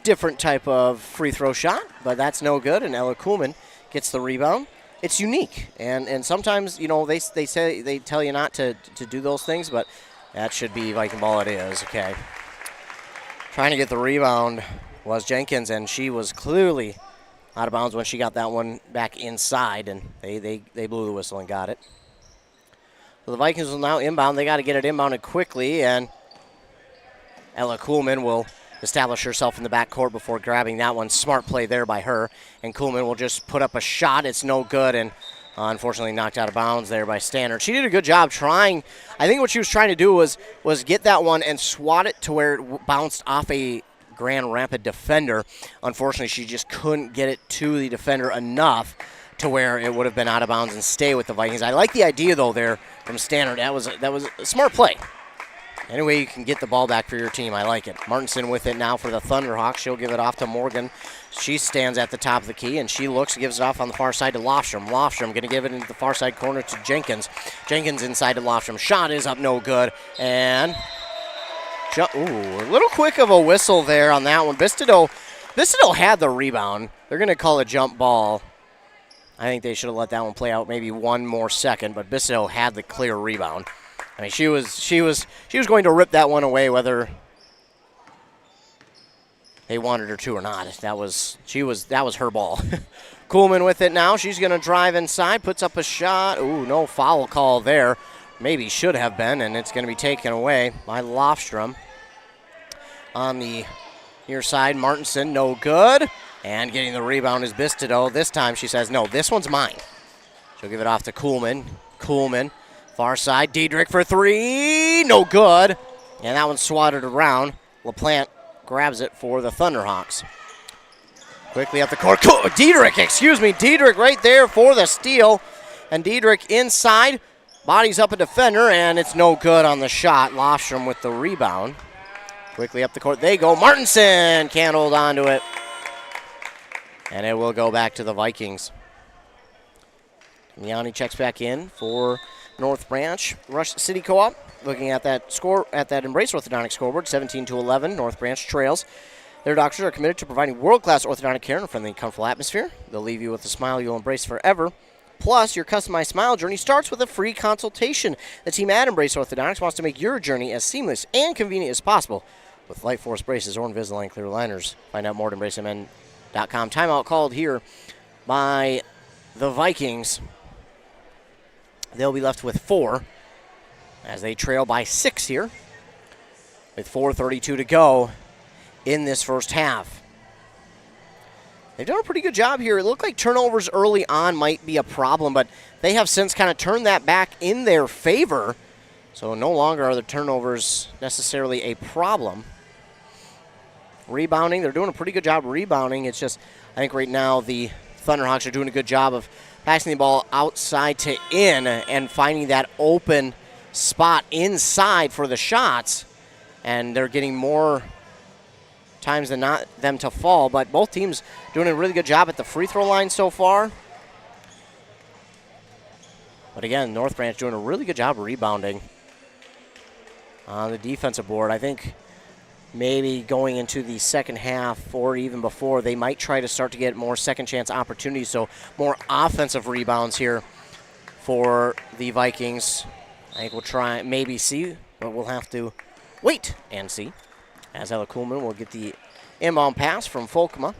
different type of free throw shot, but that's no good, and Ella Kuhlman gets the rebound. It's unique, and sometimes, they tell you not to do those things, but that should be Viking ball. It is. Okay. Trying to get the rebound was Jenkins, and she was clearly out of bounds when she got that one back inside, and they blew the whistle and got it. So the Vikings will now inbound. They got to get it inbounded quickly, and Ella Kuhlman will establish herself in the backcourt before grabbing that one. Smart play there by her. And Kuhlman will just put up a shot. It's no good, and unfortunately knocked out of bounds there by Stannert. She did a good job trying. I think what she was trying to do was get that one and swat it to where it bounced off a Grand Rapid defender. Unfortunately, she just couldn't get it to the defender enough to where it would have been out of bounds and stay with the Vikings. I like the idea, though, there from Stannert. That was a smart play. Anyway, you can get the ball back for your team. I like it. Martinson with it now for the Thunderhawks. She'll give it off to Morgan. She stands at the top of the key, and she gives it off on the far side to Lofstrom. Lofstrom going to give it into the far side corner to Jenkins. Jenkins inside to Lofstrom. Shot is up, no good. And, a little quick of a whistle there on that one. Bistideau had the rebound. They're going to call a jump ball. I think they should have let that one play out maybe one more second, but Bistideau had the clear rebound. I mean, she was going to rip that one away whether they wanted her to or not. That was her ball. Kuhlman with it now. She's going to drive inside, puts up a shot. Ooh, no foul call there. Maybe should have been, and it's going to be taken away by Lofstrom. On the near side, Martinson, no good. And getting the rebound is Bistido. This time she says, no, this one's mine. She'll give it off to Kuhlman. Kuhlman, far side, Diedrich for three, no good. And that one's swatted around. LaPlante grabs it for the Thunderhawks. Quickly up the court. Diedrich right there for the steal. And Diedrich inside, bodies up a defender, and it's no good on the shot. Lofstrom with the rebound. Quickly up the court they go. Martinson can't hold on to it. And it will go back to the Vikings. Miani checks back in for North Branch. Rush City Co-op looking at that score, at that Embrace Orthodontic scoreboard, 17-11. North Branch trails. Their doctors are committed to providing world-class orthodontic care in a friendly and comfortable atmosphere. They'll leave you with a smile you'll embrace forever. Plus, your customized smile journey starts with a free consultation. The team at Embrace Orthodontics wants to make your journey as seamless and convenient as possible with Light Force braces or Invisalign clear aligners. Find out more at embracemn.com. Timeout called here by the Vikings. They'll be left with 4 as they trail by 6 here with 4:32 to go in this first half. They've done a pretty good job here. It looked like turnovers early on might be a problem, but they have since kind of turned that back in their favor. So no longer are the turnovers necessarily a problem. Rebounding, they're doing a pretty good job rebounding. It's just, I think right now the Thunderhawks are doing a good job of passing the ball outside to in and finding that open spot inside for the shots. And they're getting more times than not them to fall, but both teams doing a really good job at the free throw line so far. But again, North Branch doing a really good job rebounding on the defensive board. I think maybe going into the second half or even before, they might try to start to get more second chance opportunities, so more offensive rebounds here for the Vikings. I think we'll try, maybe see, but we'll have to wait and see. As Ella Kuhlman will get the inbound pass from Folkema.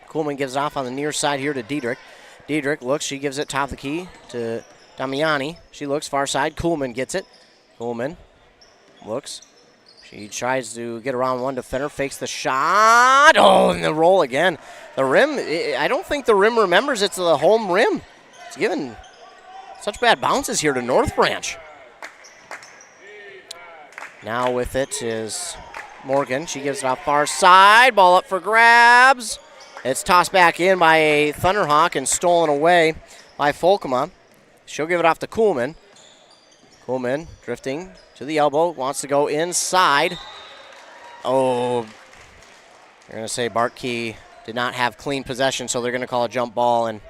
Kuhlman gives it off on the near side here to Diedrich. Diedrich looks, she gives it top of the key to Damiani. She looks far side, Kuhlman gets it. Kuhlman looks. She tries to get around one defender, fakes the shot. Oh, and the roll again. The rim, I don't think the rim remembers it's the home rim. It's given such bad bounces here to North Branch. Now with it is Morgan. She gives it off far side. Ball up for grabs. It's tossed back in by a Thunderhawk and stolen away by Folkema. She'll give it off to Kuhlman. Kuhlman drifting to the elbow. Wants to go inside. Oh, they're going to say Bartkey did not have clean possession, so they're going to call a jump ball, and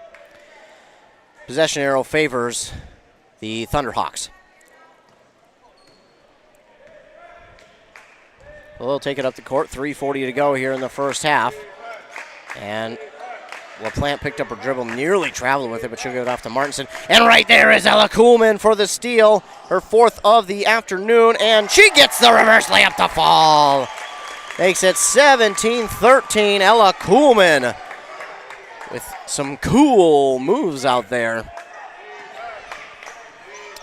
possession arrow favors the Thunderhawks. Well, they'll take it up the court. 3:40 to go here in the first half. And LaPlante picked up her dribble, nearly traveled with it, but she'll give it off to Martinson. And right there is Ella Kuhlman for the steal, her 4th of the afternoon, and she gets the reverse layup to fall. Makes it 17-13. Ella Kuhlman with some cool moves out there.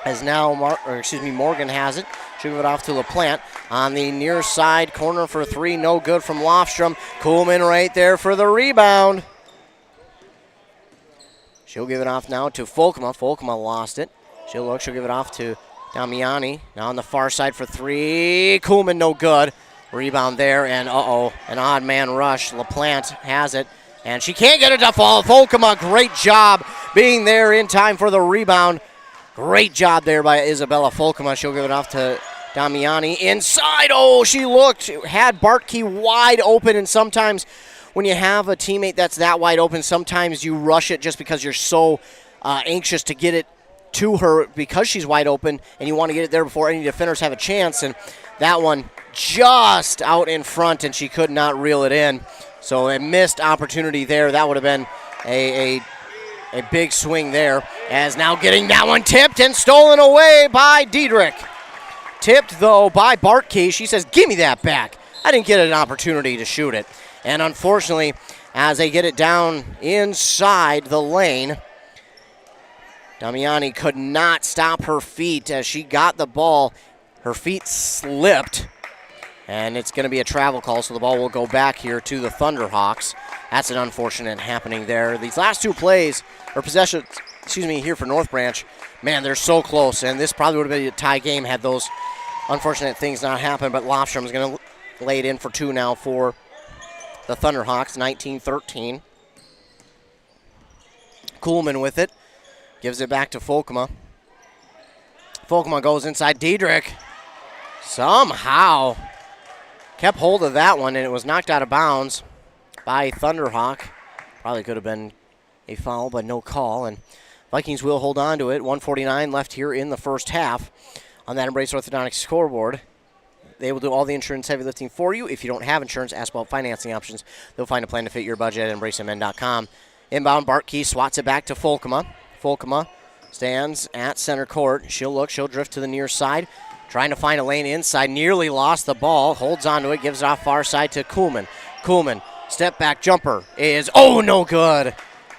As now, Morgan has it. She'll give it off to LaPlante on the near side corner for 3. No good from Lofstrom. Kuhlman right there for the rebound. She'll give it off now to Folkema. Folkema lost it. She'll give it off to Damiani. Now on the far side for 3. Kuhlman no good. Rebound there, and an odd man rush. LaPlante has it, and she can't get it to fall. Folkema, great job being there in time for the rebound. Great job there by Isabella Folkema. She'll give it off to Damiani. Inside, she looked. Had Bartkey wide open, and sometimes when you have a teammate that's that wide open, sometimes you rush it just because you're so anxious to get it to her because she's wide open, and you want to get it there before any defenders have a chance, and that one just out in front, and she could not reel it in. So a missed opportunity there. That would have been a A big swing there, as now getting that one tipped and stolen away by Diedrich. Tipped, though, by Bartkey. She says, give me that back. I didn't get an opportunity to shoot it. And unfortunately, as they get it down inside the lane, Damiani could not stop her feet as she got the ball. Her feet slipped, and it's going to be a travel call, so the ball will go back here to the Thunderhawks. That's an unfortunate happening there. These last two plays, or possessions, here for North Branch, man, they're so close, and this probably would have been a tie game had those unfortunate things not happened, but Lofstrom's going to lay it in for two now for the Thunderhawks, 19-13. Kuhlman with it, gives it back to Folkema. Folkema goes inside. Diedrich somehow kept hold of that one, and it was knocked out of bounds by Thunderhawk. Probably could have been a foul, but no call, and Vikings will hold on to it. 1:49 left here in the first half on that Embrace Orthodontics scoreboard. They will do all the insurance heavy lifting for you. If you don't have insurance, ask about financing options. They'll find a plan to fit your budget at EmbraceMN.com. Inbound, Bartkey swats it back to Folkema. Folkema stands at center court. She'll look. She'll drift to the near side. Trying to find a lane inside. Nearly lost the ball. Holds onto it. Gives it off far side to Kuhlman. Kuhlman, step back jumper is, no good.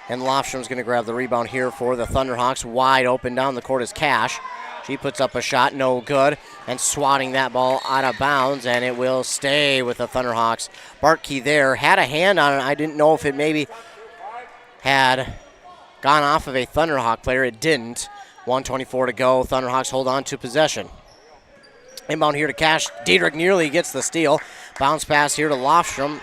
And Lofstrom's going to grab the rebound here for the Thunderhawks. Wide open down the court is Cash. She puts up a shot, no good, and swatting that ball out of bounds, and it will stay with the Thunderhawks. Bartkey there had a hand on it. I didn't know if it maybe had gone off of a Thunderhawk player. It didn't. 1:24 to go. Thunderhawks hold on to possession. Inbound here to Cash. Diedrich nearly gets the steal. Bounce pass here to Lofstrom.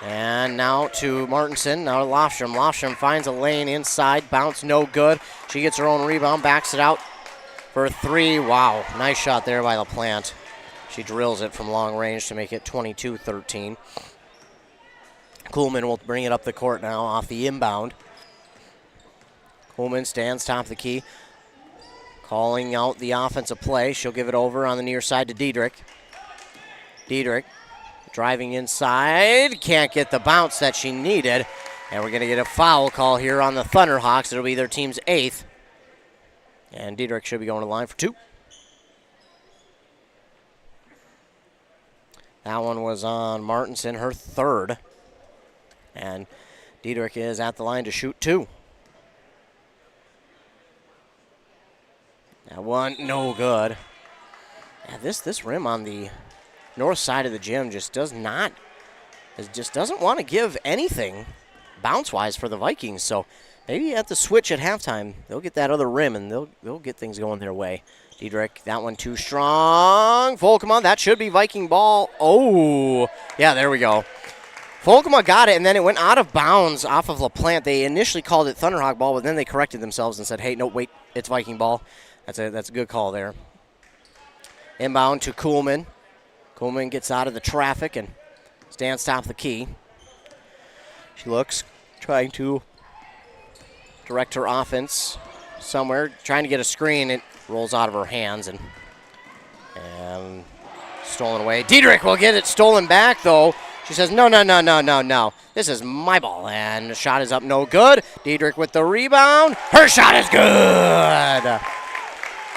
And now to Martinson. Now to Lofstrom. Lofstrom finds a lane inside. Bounce no good. She gets her own rebound. Backs it out for three. Wow. Nice shot there by LaPlante. She drills it from long range to make it 22-13. Kuhlman will bring it up the court now off the inbound. Kuhlman stands top of the key. Calling out the offensive play. She'll give it over on the near side to Diedrich. Diedrich driving inside. Can't get the bounce that she needed. And we're going to get a foul call here on the Thunderhawks. It'll be their team's 8th. And Diedrich should be going to the line for 2. That one was on Martinson, her 3rd. And Diedrich is at the line to shoot 2. That one, no good. Yeah, this rim on the north side of the gym just doesn't want to give anything bounce-wise for the Vikings. So maybe at the switch at halftime, they'll get that other rim and they'll get things going their way. Diedrich, that one too strong. Folkema, that should be Viking ball. Oh, yeah, there we go. Folkema got it, and then it went out of bounds off of LaPlante. They initially called it Thunderhawk ball, but then they corrected themselves and said, hey, no, wait, it's Viking ball. That's a good call there. Inbound to Kuhlman. Kuhlman gets out of the traffic and stands top of the key. She looks, trying to direct her offense somewhere, trying to get a screen. It rolls out of her hands and stolen away. Diedrich will get it stolen back, though. She says, no. This is my ball. And the shot is up, no good. Diedrich with the rebound. Her shot is good.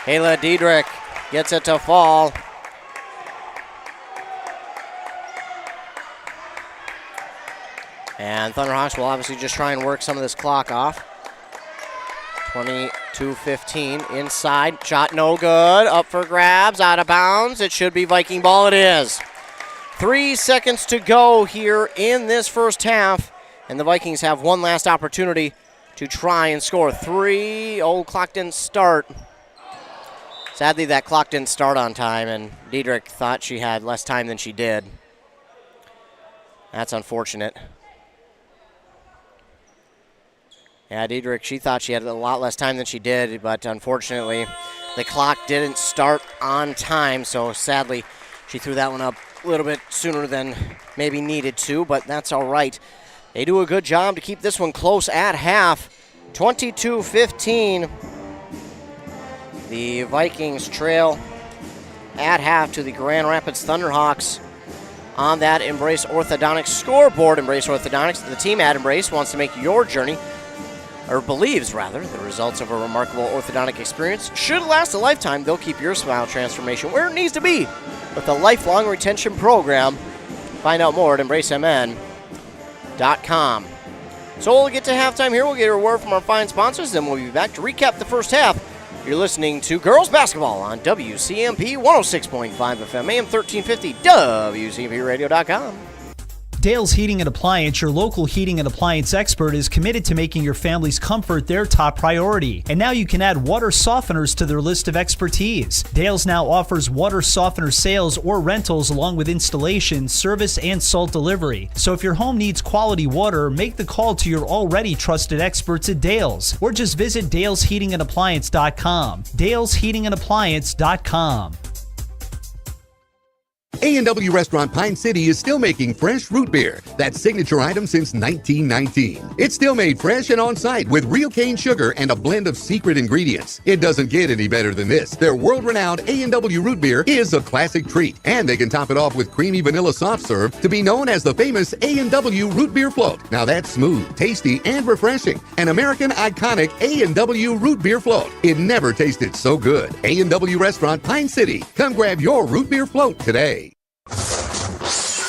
Kayla Diedrich gets it to fall. And Thunderhawks will obviously just try and work some of this clock off. 22-15 inside. Shot no good. Up for grabs. Out of bounds. It should be Viking ball. It is. 3 seconds to go here in this first half. And the Vikings have one last opportunity to try and score. Clock didn't start. Sadly, that clock didn't start on time, and Diedrich thought she had less time than she did. That's unfortunate. Yeah, Diedrich, she thought she had a lot less time than she did, but unfortunately, the clock didn't start on time, so sadly, she threw that one up a little bit sooner than maybe needed to, but that's all right. They do a good job to keep this one close at half. 22-15. The Vikings trail at half to the Grand Rapids Thunderhawks on that Embrace Orthodontics scoreboard. Embrace Orthodontics, the team at Embrace, wants to make your journey or believes rather, the results of a remarkable orthodontic experience should last a lifetime. They'll keep your smile transformation where it needs to be with a lifelong retention program. Find out more at embracemn.com. So we'll get to halftime here. We'll get a word from our fine sponsors, then we'll be back to recap the first half. You're listening to Girls Basketball on WCMP 106.5 FM, AM 1350, WCMPradio.com. Dale's Heating and Appliance, your local heating and appliance expert, is committed to making your family's comfort their top priority. And now you can add water softeners to their list of expertise. Dale's now offers water softener sales or rentals along with installation, service, and salt delivery. So if your home needs quality water, make the call to your already trusted experts at Dale's, or just visit dalesheatingandappliance.com. dalesheatingandappliance.com. A&W Restaurant Pine City is still making fresh root beer, that signature item since 1919. It's still made fresh and on-site with real cane sugar and a blend of secret ingredients. It doesn't get any better than this. Their world-renowned A&W root beer is a classic treat, and they can top it off with creamy vanilla soft serve to be known as the famous A&W root beer float. Now that's smooth, tasty, and refreshing. An American iconic A&W root beer float. It never tasted so good. A&W Restaurant Pine City. Come grab your root beer float today.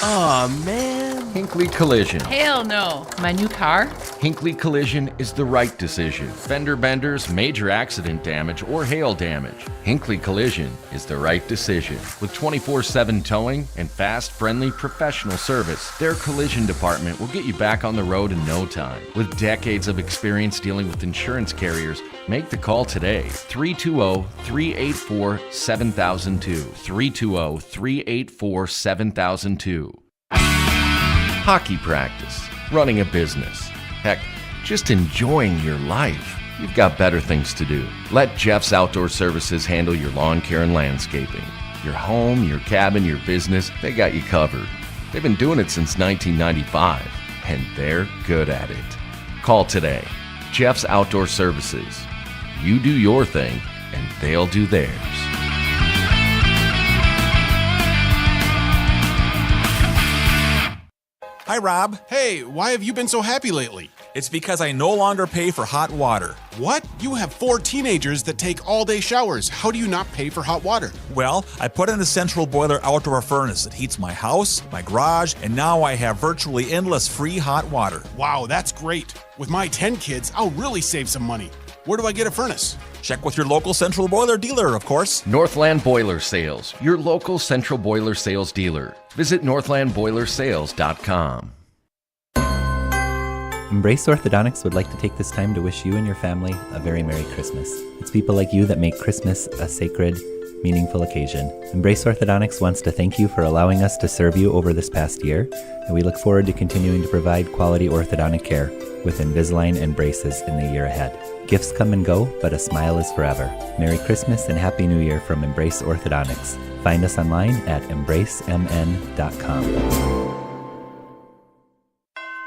Aw, man. Hinckley Collision. Hell no. My new car? Hinckley Collision is the right decision. Fender benders, major accident damage, or hail damage. Hinckley Collision is the right decision. With 24/7 towing and fast, friendly, professional service, their collision department will get you back on the road in no time. With decades of experience dealing with insurance carriers, make the call today. 320-384-7002. 320-384-7002. Hockey practice, running a business, heck, just enjoying your life. You've got better things to do. Let Jeff's Outdoor Services handle your lawn care and landscaping. Your home, your cabin, your business, they got you covered. They've been doing it since 1995, and they're good at it. Call today. Jeff's Outdoor Services. You do your thing, and they'll do theirs. Hi, Rob. Hey, why have you been so happy lately? It's because I no longer pay for hot water. What? You have 4 teenagers that take all-day showers. How do you not pay for hot water? Well, I put in a central boiler outdoor furnace that heats my house, my garage, and now I have virtually endless free hot water. Wow, that's great. With my 10 kids, I'll really save some money. Where do I get a furnace? Check with your local central boiler dealer, of course. Northland Boiler Sales, your local central boiler sales dealer. Visit northlandboilersales.com. Embrace Orthodontics would like to take this time to wish you and your family a very Merry Christmas. It's people like you that make Christmas a sacred, meaningful occasion. Embrace Orthodontics wants to thank you for allowing us to serve you over this past year, and we look forward to continuing to provide quality orthodontic care with Invisalign and braces in the year ahead. Gifts come and go, but a smile is forever. Merry Christmas and Happy New Year from Embrace Orthodontics. Find us online at embracemn.com.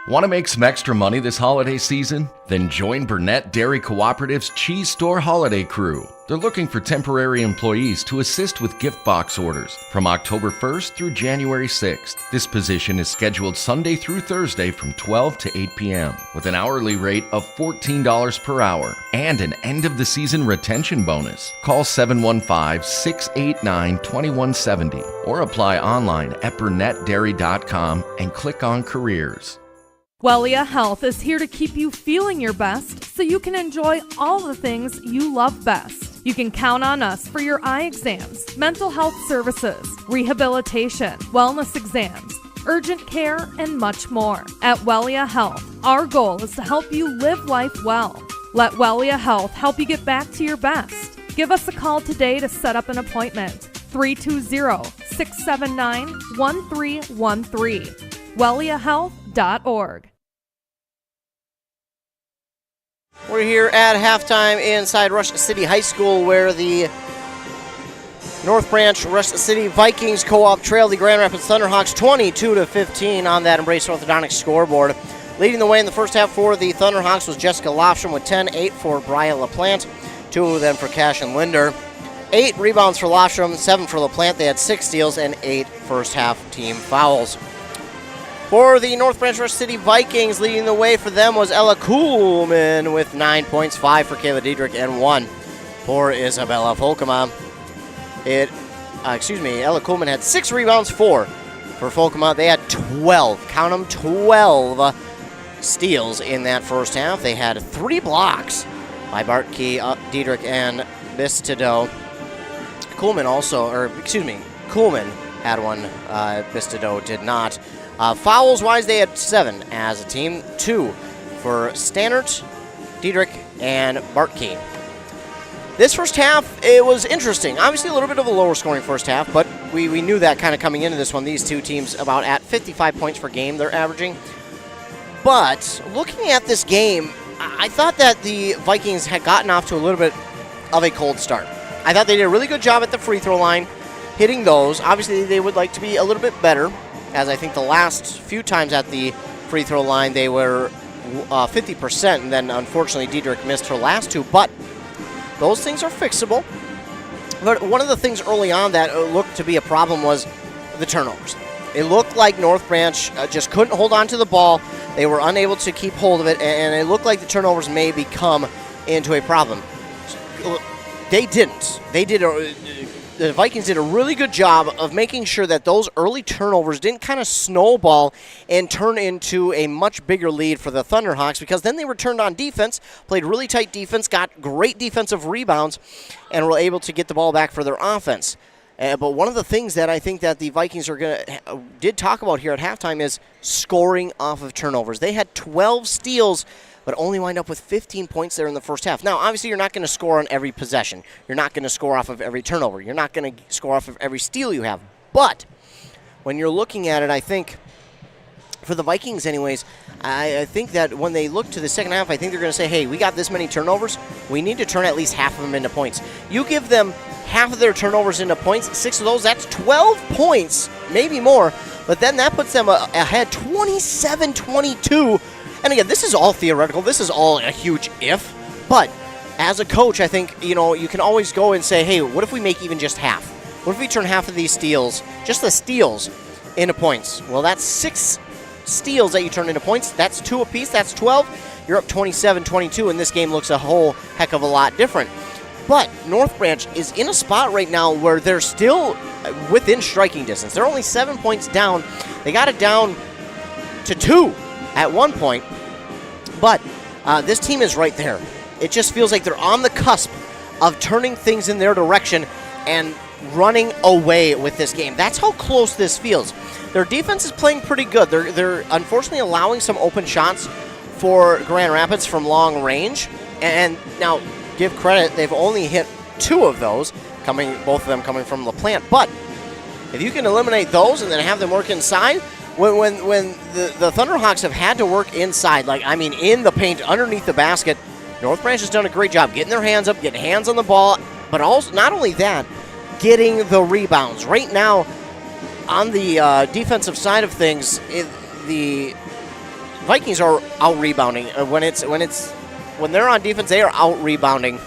Want to make some extra money this holiday season? Then join Burnett Dairy Cooperative's Cheese Store Holiday Crew. They're looking for temporary employees to assist with gift box orders from October 1st through January 6th. This position is scheduled Sunday through Thursday from 12 to 8 p.m. with an hourly rate of $14 per hour and an end-of-the-season retention bonus. Call 715-689-2170 or apply online at burnettdairy.com and click on Careers. Wellia Health is here to keep you feeling your best so you can enjoy all the things you love best. You can count on us for your eye exams, mental health services, rehabilitation, wellness exams, urgent care, and much more. At Wellia Health, our goal is to help you live life well. Let Wellia Health help you get back to your best. Give us a call today to set up an appointment. 320-679-1313. WelliaHealth.org. We're here at halftime inside Rush City High School, where the North Branch Rush City Vikings co-op trailed the Grand Rapids Thunderhawks 22-15 on that Embrace Orthodontics scoreboard. Leading the way in the first half for the Thunderhawks was Jessica Lofstrom with 10, 8 for Bria LaPlante, 2 of them for Cash and Linder. 8 rebounds for Lofstrom, 7 for LaPlante. They had 6 steals and 8 first half team fouls. For the North Branch Rush City Vikings, leading the way for them was Ella Kuhlman with 9 points, 5 for Kayla Diedrich, and 1 for Isabella Folkema. Ella Kuhlman had 6 rebounds, 4 for Folkema. They had 12, count them, 12 steals in that first half. They had 3 blocks by Bartkey, Diedrich, and Bistido. Kuhlman had one. Bistido did not. Fouls-wise, they had 7 as a team. 2 for Stannert, Diedrich, and Bartkey. This first half, it was interesting. Obviously, a little bit of a lower scoring first half, but we knew that kind of coming into this one. These two teams about at 55 points per game they're averaging. But looking at this game, I thought that the Vikings had gotten off to a little bit of a cold start. I thought they did a really good job at the free throw line, hitting those. Obviously, they would like to be a little bit better, as I think the last few times at the free throw line they were 50%, and then unfortunately Diedrich missed her last 2. But those things are fixable. But one of the things early on that looked to be a problem was the turnovers. It looked like North Branch just couldn't hold on to the ball. They were unable to keep hold of it, and it looked like the turnovers may become into a problem. They didn't. The Vikings did a really good job of making sure that those early turnovers didn't kind of snowball and turn into a much bigger lead for the Thunderhawks, because then they returned on defense, played really tight defense, got great defensive rebounds, and were able to get the ball back for their offense. But one of the things that I think that the Vikings did talk about here at halftime is scoring off of turnovers. They had 12 steals, but only wind up with 15 points there in the first half. Now, obviously, you're not going to score on every possession. You're not going to score off of every turnover. You're not going to score off of every steal you have. But when you're looking at it, I think, for the Vikings anyways, I think that when they look to the second half, I think they're going to say, hey, we got this many turnovers. We need to turn at least half of them into points. You give them half of their turnovers into points, 6 of those, that's 12 points, maybe more. But then that puts them ahead 27-22. And again, this is all theoretical. This is all a huge if. But as a coach, I think, you can always go and say, hey, what if we make even just half? What if we turn half of these steals, just the steals, into points? Well, that's 6 steals that you turn into points. That's 2 apiece. That's 12. You're up 27-22, and this game looks a whole heck of a lot different. But North Branch is in a spot right now where they're still within striking distance. They're only 7 points down. They got it down to 2 at one point. But this team is right there. It just feels like they're on the cusp of turning things in their direction and running away with this game. That's how close this feels. Their defense is playing pretty good. They're unfortunately allowing some open shots for Grand Rapids from long range. And now, give credit, they've only hit 2 of those, both of them coming from LaPlante. But if you can eliminate those and then have them work inside, when the Thunderhawks have had to work inside, in the paint, underneath the basket, North Branch has done a great job getting their hands up, getting hands on the ball, but also, not only that, getting the rebounds. Right now, on the defensive side of things, the Vikings are out-rebounding. When they're on defense, they are out-rebounding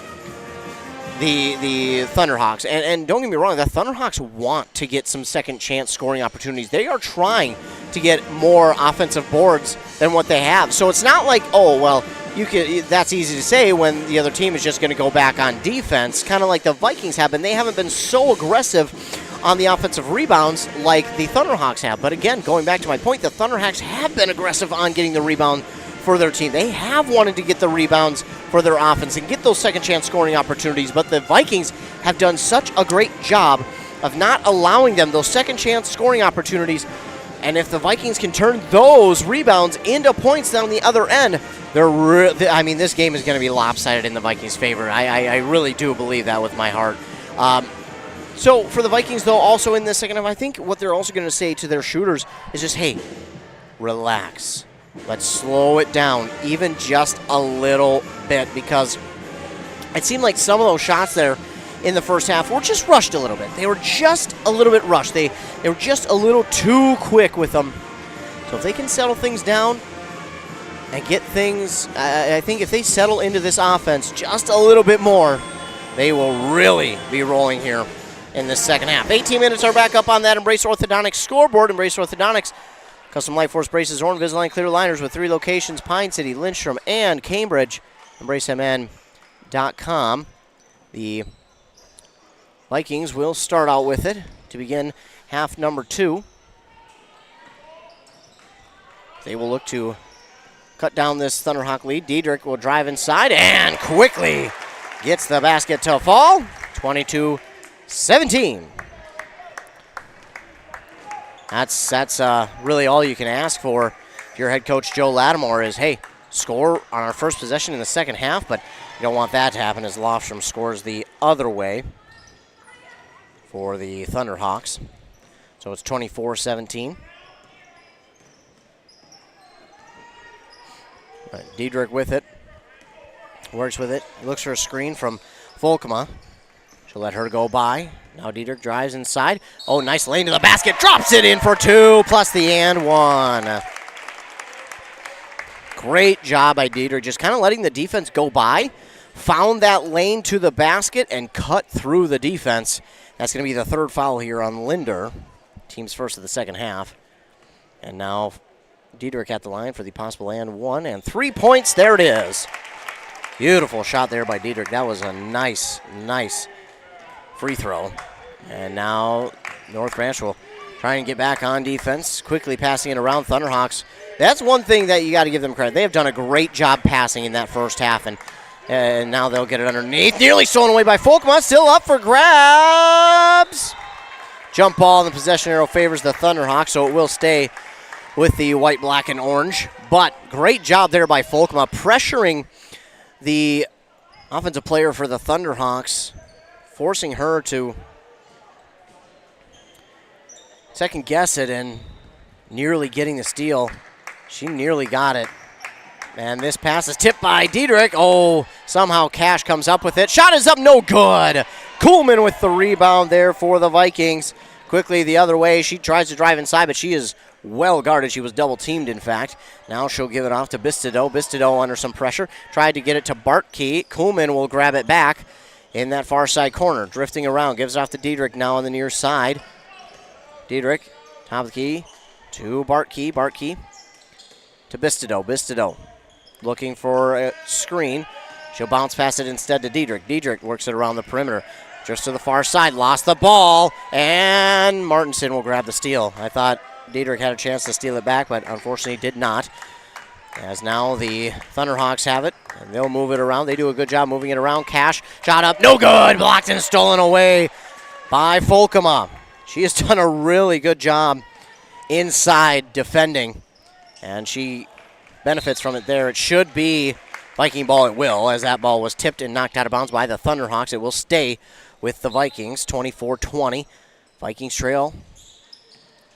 the Thunderhawks. And don't get me wrong, the Thunderhawks want to get some second-chance scoring opportunities. They are trying to get more offensive boards than what they have. So it's not like, that's easy to say when the other team is just going to go back on defense, kind of like the Vikings have been. They haven't been so aggressive on the offensive rebounds like the Thunderhawks have. But again, going back to my point, the Thunderhawks have been aggressive on getting the rebound for their team. They have wanted to get the rebounds for their offense and get those second-chance scoring opportunities, but the Vikings have done such a great job of not allowing them those second-chance scoring opportunities. And if the Vikings can turn those rebounds into points down the other end, this game is going to be lopsided in the Vikings' favor. I really do believe that with my heart. So for the Vikings, though, also in this second half, I think what they're also going to say to their shooters is just, hey, relax. Let's slow it down even just a little bit, because it seemed like some of those shots there in the first half were just rushed a little bit. They were just a little bit rushed. They were just a little too quick with them. So if they can settle things down and get things, I think if they settle into this offense just a little bit more, they will really be rolling here in this second half. 18 minutes are back up on that Embrace Orthodontics scoreboard. Embrace Orthodontics, Custom Light Force braces or Invisalign clear liners with 3 locations, Pine City, Lindstrom, and Cambridge. EmbraceMN.com. The Vikings will start out with it to begin half number 2. They will look to cut down this Thunderhawk lead. Diedrich will drive inside and quickly gets the basket to fall. 22-17. That's really all you can ask for if your head coach Joe Lattimore is, hey, score on our first possession in the second half, but you don't want that to happen as Lofstrom scores the other way for the Thunderhawks. So it's 24-17. Right, Diedrich with it. Works with it. Looks for a screen from Volkema. She'll let her go by. Now Diedrich drives inside. Oh, nice lane to the basket. Drops it in for 2, plus the and 1. Great job by Diedrich, just kind of letting the defense go by. Found that lane to the basket and cut through the defense. That's going to be the 3rd foul here on Linder. Team's first of the second half. And now Diedrich at the line for the possible and 1. And 3 points, there it is. Beautiful shot there by Diedrich. That was a nice free throw. And now North Branch will try and get back on defense, quickly passing it around. Thunderhawks, that's one thing that you got to give them credit. They have done a great job passing in that first half, and now they'll get it underneath. Nearly stolen away by Volkema, still up for grabs. Jump ball, and the possession arrow favors the Thunderhawks, so it will stay with the white, black, and orange. But great job there by Volkema, pressuring the offensive player for the Thunderhawks, forcing her to second guess it and nearly getting the steal. She nearly got it. And this pass is tipped by Diedrich. Oh, somehow Cash comes up with it. Shot is up, no good. Kuhlman with the rebound there for the Vikings. Quickly the other way. She tries to drive inside, but she is well guarded. She was double teamed, in fact. Now she'll give it off to Bistido. Bistido under some pressure. Tried to get it to Bartkey. Kuhlman will grab it back in that far side corner. Drifting around. Gives it off to Diedrich now on the near side. Diedrich, top of the key to Bartkey. Bartkey to Bistido. Bistido looking for a screen. She'll bounce past it instead to Diedrich. Diedrich works it around the perimeter. Just to the far side. Lost the ball. And Martinson will grab the steal. I thought Diedrich had a chance to steal it back, but unfortunately did not. As now the Thunderhawks have it, and they'll move it around. They do a good job moving it around. Cash, shot up, no good. Blocked and stolen away by Volkema. She has done a really good job inside defending, and she benefits from it there. It should be Viking ball. It will, as that ball was tipped and knocked out of bounds by the Thunderhawks. It will stay with the Vikings, 24-20. Vikings trail.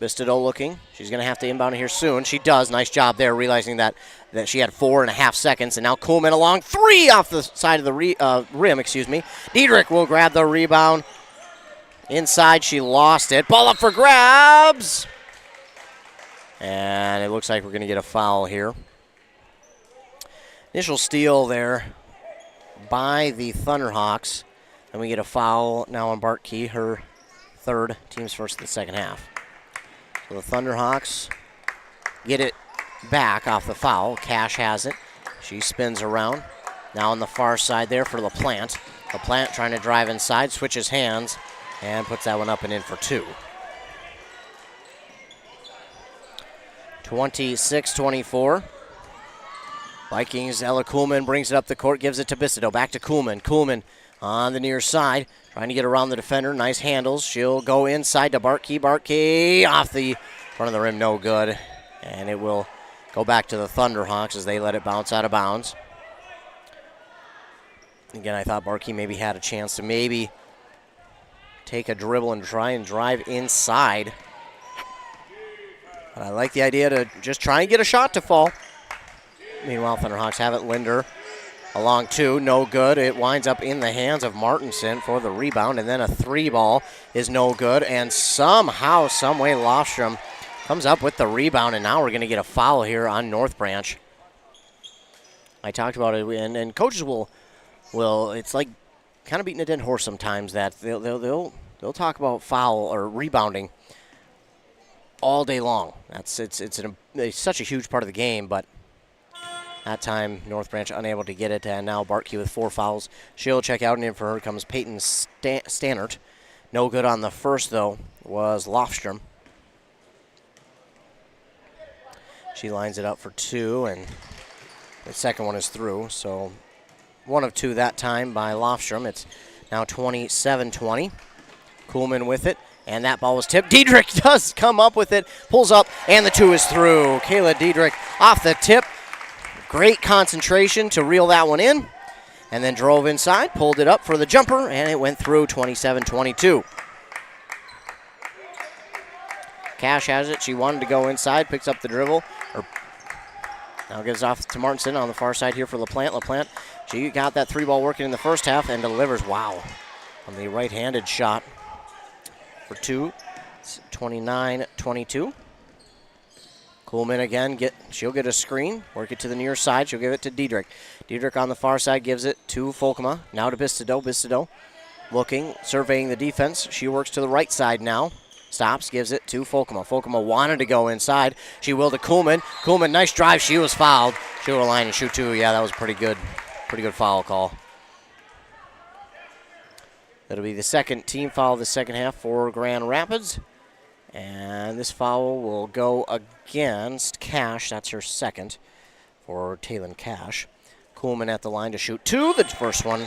Bistido looking. She's going to have to inbound here soon. She does. Nice job there, realizing that she had 4.5 seconds. And now Kuhlman along 3 off the side of the rim. Diedrich will grab the rebound. Inside, she lost it. Ball up for grabs. And it looks like we're going to get a foul here. Initial steal there by the Thunderhawks. And we get a foul now on Bartkey, her 3rd, team's first of the second half. So the Thunderhawks get it back off the foul. Cash has it. She spins around. Now on the far side there for LaPlante. LaPlante trying to drive inside, switches hands, and puts that one up and in for 2. 26-24. Vikings, Ella Kuhlman brings it up the court, gives it to Bistido. Back to Kuhlman. Kuhlman on the near side, trying to get around the defender. Nice handles. She'll go inside to Bartkey. Bartkey off the front of the rim, no good. And it will go back to the Thunderhawks as they let it bounce out of bounds. Again, I thought Bartkey maybe had a chance to maybe take a dribble and try and drive inside. But I like the idea to just try and get a shot to fall. Meanwhile, Thunderhawks have it. Linder along 2, no good. It winds up in the hands of Martinson for the rebound, and then a 3 ball is no good. And somehow, someway, Lofstrom comes up with the rebound, and now we're going to get a foul here on North Branch. I talked about it, and coaches will it's like kind of beating a dead horse sometimes that they'll talk about foul or rebounding. all day long. It's such a huge part of the game, but that time North Branch unable to get it, and now Bartkey with 4 fouls. She'll check out, and in for her comes Peyton Stannert. No good on the first, though, was Lofstrom. She lines it up for 2, and the second one is through, so 1 of 2 that time by Lofstrom. It's now 27-20. Kuhlman with it, and that ball was tipped. Diedrich does come up with it, pulls up, and the 2 is through. Kayla Diedrich off the tip. Great concentration to reel that one in, and then drove inside, pulled it up for the jumper, and it went through 27-22. Cash has it. She wanted to go inside, picks up the dribble. Now gives off to Martinson on the far side here for LaPlante. LaPlante, she got that 3-ball working in the first half and delivers, wow, on the right-handed shot for 2. It's 29-22. Kuhlman again, she'll get a screen, work it to the near side. She'll give it to Diedrich. Diedrich on the far side gives it to Volkema. Now to Bistodeau. Bistodeau looking, surveying the defense. She works to the right side now. Stops, gives it to Volkema. Volkema wanted to go inside. She will to Kuhlman. Kuhlman, nice drive. She was fouled. She'll go to line and shoot 2. Yeah, that was pretty good foul call. That'll be the second team foul of the second half for Grand Rapids. And this foul will go against Cash. That's her second for Taylon Cash. Kuhlman at the line to shoot 2. The first one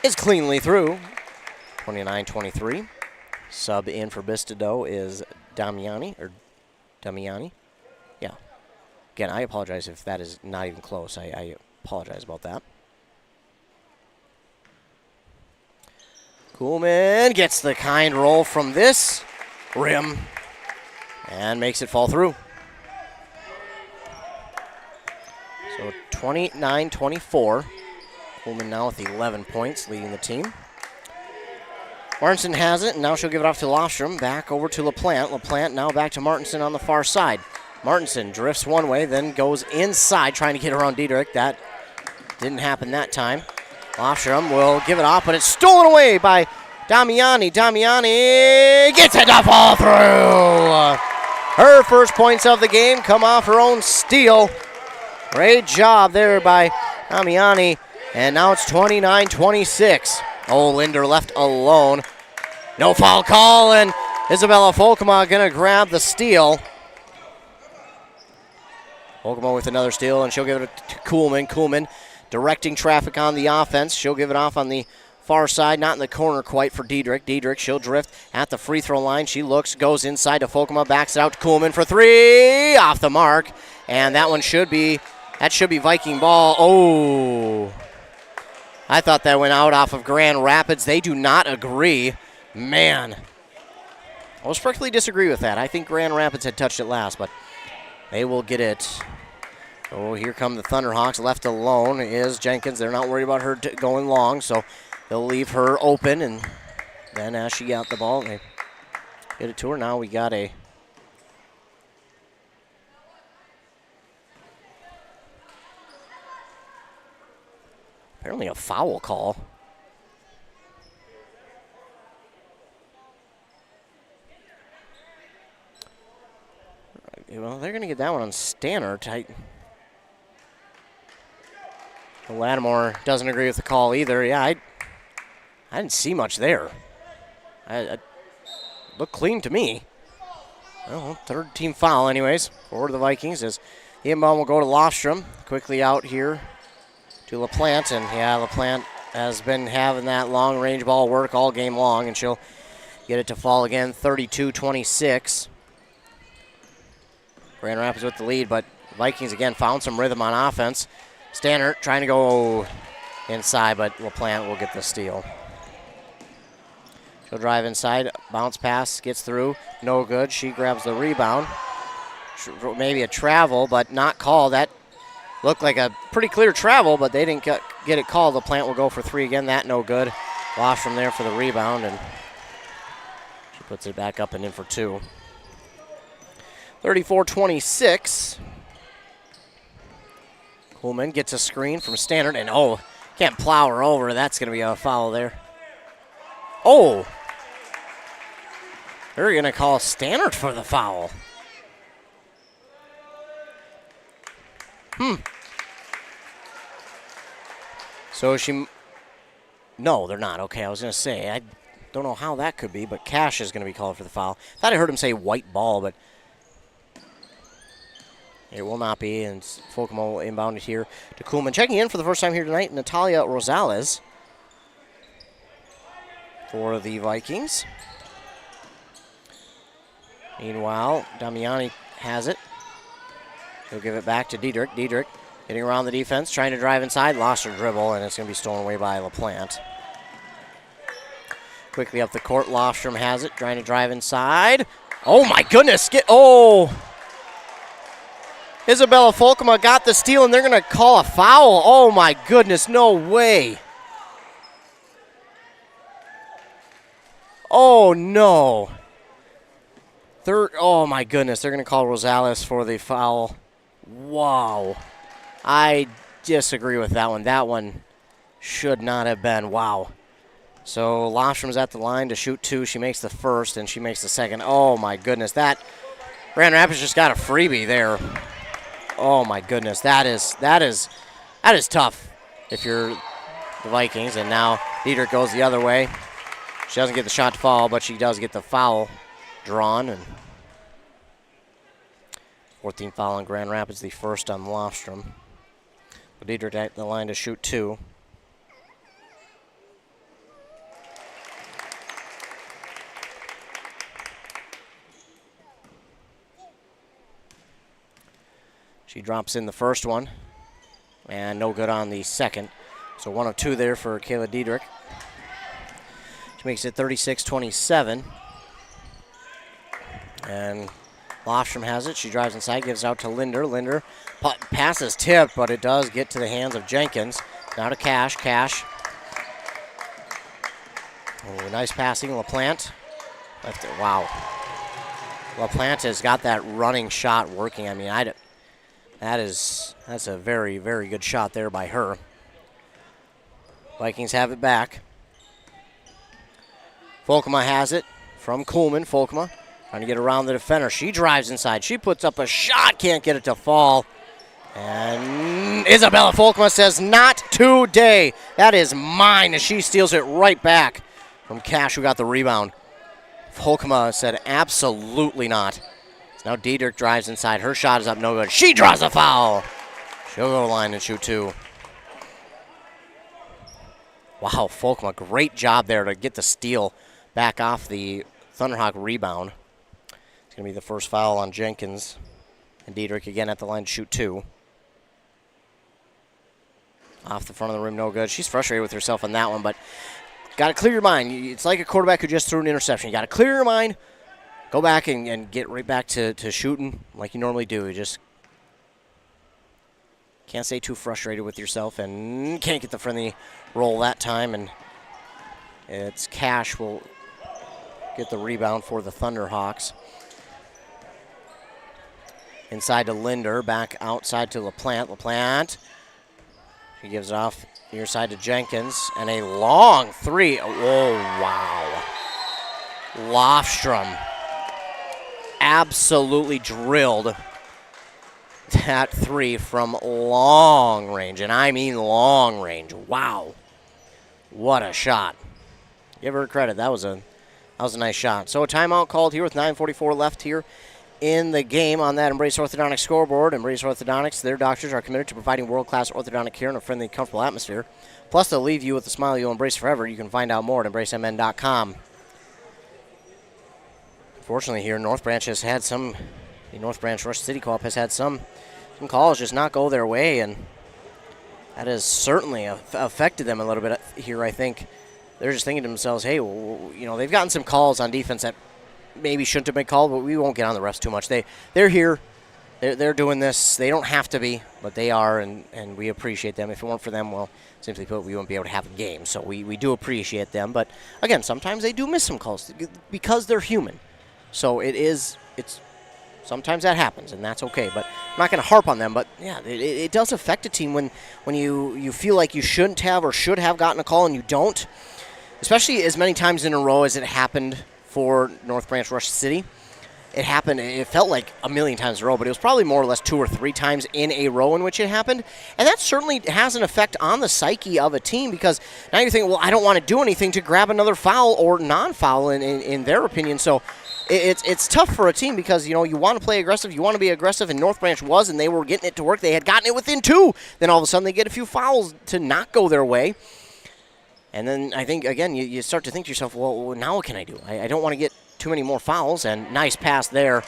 is cleanly through. 29-23. Sub in for Bistodeau is Damiani. Yeah. Again, I apologize if that is not even close. I apologize about that. Kuhlman gets the kind roll from this rim and makes it fall through. So 29-24. Kuhlman now with 11 points, leading the team. Martinson has it, and now she'll give it off to Lofstrom. Back over to LaPlante. LaPlante now back to Martinson on the far side. Martinson drifts one way, then goes inside, trying to get around Diedrich. That didn't happen that time. Lofstrom will give it off, but it's stolen away by Damiani. Damiani gets it to fall through. Her first points of the game come off her own steal. Great job there by Damiani, and now it's 29-26. Oh, Linder left alone. No foul call, and Isabella Volkema going to grab the steal. Volkema with another steal, and she'll give it to Kuhlman. Kuhlman directing traffic on the offense. She'll give it off on the far side, not in the corner quite for Diedrich. Diedrich, she'll drift at the free throw line. She looks, goes inside to Volkema, backs it out to Kuhlman for 3, off the mark. And that one should be Viking ball. Oh, I thought that went out off of Grand Rapids. They do not agree. Man, I will strictly disagree with that. I think Grand Rapids had touched it last, but they will get it. Oh, here come the Thunderhawks. Left alone is Jenkins. They're not worried about her going long, so they'll leave her open. And then as she got the ball, they get it to her. Now we got apparently a foul call. Well, they're going to get that one on Stannert. Lattimore doesn't agree with the call either. Yeah, I didn't see much there. I looked clean to me. Well, third team foul anyways for the Vikings as the inbound will go to Lofstrom. Quickly out here to LaPlante, and yeah, LaPlante has been having that long-range ball work all game long, and she'll get it to fall again, 32-26. Grand Rapids with the lead, but Vikings again found some rhythm on offense. Stannert trying to go inside, but LaPlante will get the steal. She'll drive inside, bounce pass, gets through, no good. She grabs the rebound. Maybe a travel, but not called. That looked like a pretty clear travel, but they didn't get it called. LaPlante will go for 3 again. That no good. Lost from there for the rebound, and she puts it back up and in for 2. 34-26. Kuhlman gets a screen from Stannert, and can't plow her over. That's going to be a foul there. Oh! They're going to call Stannard for the foul. So no, they're not. Okay, I was going to say, I don't know how that could be, but Cash is going to be called for the foul. Thought I heard him say white ball, but it will not be, and Folkamo inbounded here to Kuhlman. Checking in for the first time here tonight, Natalia Rosales for the Vikings. Meanwhile, Damiani has it. He'll give it back to Diedrich. Diedrich getting around the defense, trying to drive inside, lost her dribble, and it's going to be stolen away by LaPlante. Quickly up the court, Lofstrom has it, trying to drive inside. Oh my goodness, Isabella Folkema got the steal, and they're going to call a foul. Oh my goodness, no way. Oh no. Oh my goodness, they're going to call Rosales for the foul. Wow. I disagree with that one. That one should not have been. Wow. So Lostrom's at the line to shoot 2. She makes the first, and she makes the second. Oh my goodness, that Grand Rapids just got a freebie there. Oh my goodness, that is tough if you're the Vikings. And now Diedrich goes the other way. She doesn't get the shot to fall, but she does get the foul drawn. And 14th foul on Grand Rapids, the first on Lofstrom. But Diedrich at the line to shoot 2. She drops in the first one, and no good on the second. So 1 of 2 there for Kayla Diedrich. She makes it 36-27. And Lofstrom has it. She drives inside, gives it out to Linder. Linder passes tipped, but it does get to the hands of Jenkins. Now to Cash. Cash. Oh, nice passing, LaPlante. Wow. LaPlante has got that running shot working. I mean, that's a very, very good shot there by her. Vikings have it back. Folkema has it from Kuhlman. Folkema trying to get around the defender. She drives inside. She puts up a shot, can't get it to fall. And Isabella Folkema says, not today. That is mine, as she steals it right back from Cash, who got the rebound. Folkema said, absolutely not. Now Diedrich drives inside. Her shot is up, no good. She draws a foul. She'll go to the line and shoot 2. Wow, Folkema, great job there to get the steal back off the Thunderhawk rebound. It's going to be the first foul on Jenkins. And Diedrich again at the line to shoot 2. Off the front of the rim, no good. She's frustrated with herself on that one, but got to clear your mind. It's like a quarterback who just threw an interception. You got to clear your mind. Go back and get right back to shooting like you normally do. You just can't stay too frustrated with yourself and can't get the friendly roll that time. And it's Cash will get the rebound for the Thunderhawks. Inside to Linder, back outside to LaPlante. LaPlante, she gives it off near side to Jenkins. And a long 3. Oh, wow. Lofstrom absolutely drilled that 3 from long range, and I mean long range. Wow, what a shot! Give her credit. That was a nice shot. So a timeout called here with 9:44 left here in the game on that Embrace Orthodontics scoreboard. Embrace Orthodontics, their doctors are committed to providing world-class orthodontic care in a friendly, comfortable atmosphere. Plus, they'll leave you with a smile you'll embrace forever. You can find out more at embracemn.com. Fortunately here, North Branch has had the North Branch Rush City Co-op has had some calls just not go their way, and that has certainly affected them a little bit here. I think they're just thinking to themselves, hey, well, they've gotten some calls on defense that maybe shouldn't have been called, but we won't get on the refs too much. They're here. They're doing this. They don't have to be, but they are, and we appreciate them. If it weren't for them, well, simply put, we wouldn't be able to have a game. So we do appreciate them. But, again, sometimes they do miss some calls because they're human. So it's sometimes that happens, and that's okay. But I'm not going to harp on them. But, yeah, it does affect a team when you feel like you shouldn't have or should have gotten a call and you don't, especially as many times in a row as it happened for North Branch Rush City. It happened, it felt like a million times in a row, but it was probably more or less 2 or 3 times in a row in which it happened. And that certainly has an effect on the psyche of a team, because now you're thinking, well, I don't want to do anything to grab another foul or non-foul in their opinion. So it's tough for a team because, you want to play aggressive, you want to be aggressive, and North Branch was, and they were getting it to work. They had gotten it within 2. Then all of a sudden they get a few fouls to not go their way. And then I think, again, you start to think to yourself, well, now what can I do? I don't want to get too many more fouls, and nice pass there.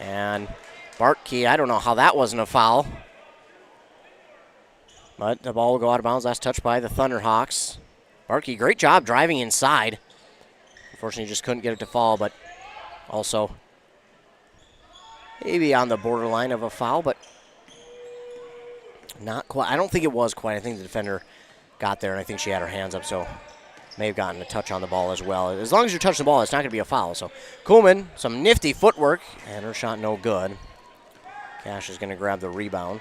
And Bartkey, I don't know how that wasn't a foul. But the ball will go out of bounds. Last touch by the Thunderhawks. Bartkey, great job driving inside. Unfortunately, just couldn't get it to fall, but also maybe on the borderline of a foul, but not quite. I don't think it was quite. I think the defender got there, and I think she had her hands up, so may have gotten a touch on the ball as well. As long as you touch the ball, it's not going to be a foul. So Kuhlman, some nifty footwork, and her shot no good. Cash is going to grab the rebound.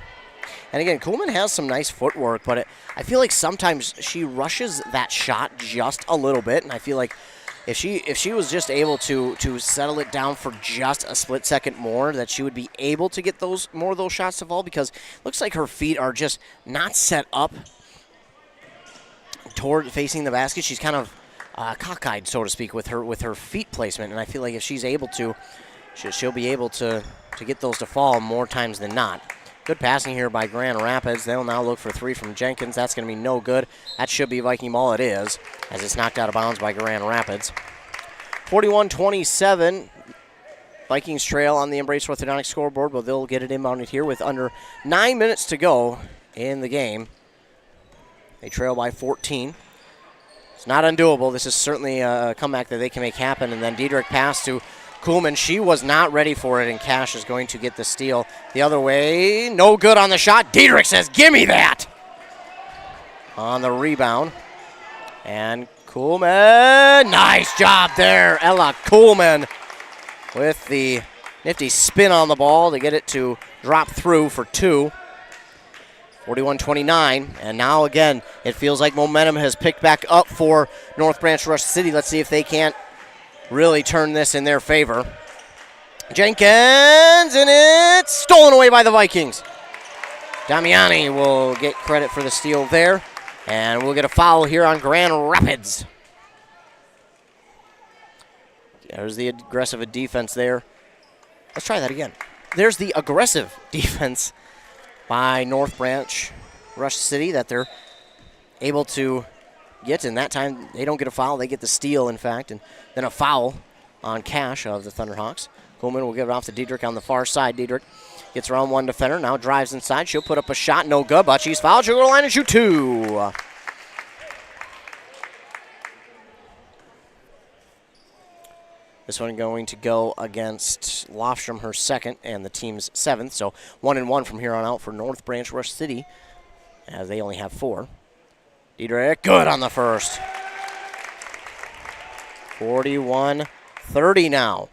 And again, Kuhlman has some nice footwork, but I feel like sometimes she rushes that shot just a little bit, and I feel like if she was just able to settle it down for just a split second more, that she would be able to get more of those shots to fall, because it looks like her feet are just not set up toward facing the basket. She's kind of cockeyed, so to speak, with her feet placement, and I feel like if she's able to, she'll be able to get those to fall more times than not. Good passing here by Grand Rapids. They'll now look for 3 from Jenkins. That's going to be no good. That should be Viking ball. It is, as it's knocked out of bounds by Grand Rapids. 41-27. Vikings trail on the Embrace Orthodontics scoreboard, but they'll get it inbounded here with under 9 minutes to go in the game. They trail by 14. It's not undoable. This is certainly a comeback that they can make happen. And then Diedrich pass to Kuhlman. She was not ready for it, and Cash is going to get the steal the other way. No good on the shot. Diedrich says, "Give me that!" On the rebound. And Kuhlman, nice job there. Ella Kuhlman with the nifty spin on the ball to get it to drop through for 2. 41-29, and now again, it feels like momentum has picked back up for North Branch Rush City. Let's see if they can't really turn this in their favor. Jenkins, and it's stolen away by the Vikings. Damiani will get credit for the steal there, and we'll get a foul here on Grand Rapids. There's the aggressive defense there. Let's try that again. There's the aggressive defense by North Branch Rush City that they're able to get, and that time they don't get a foul. They get the steal, in fact, and then a foul on Cash of the Thunderhawks. Kuhlman will give it off to Diedrich on the far side. Diedrich gets around one defender, now drives inside. She'll put up a shot, no good, but she's fouled. She'll go to the line and shoot 2. This one going to go against Lofstrom, her second, and the team's 7th. So 1-1 from here on out for North Branch Rush City, as they only have 4. Diedrich, good on the first. 41-30 now.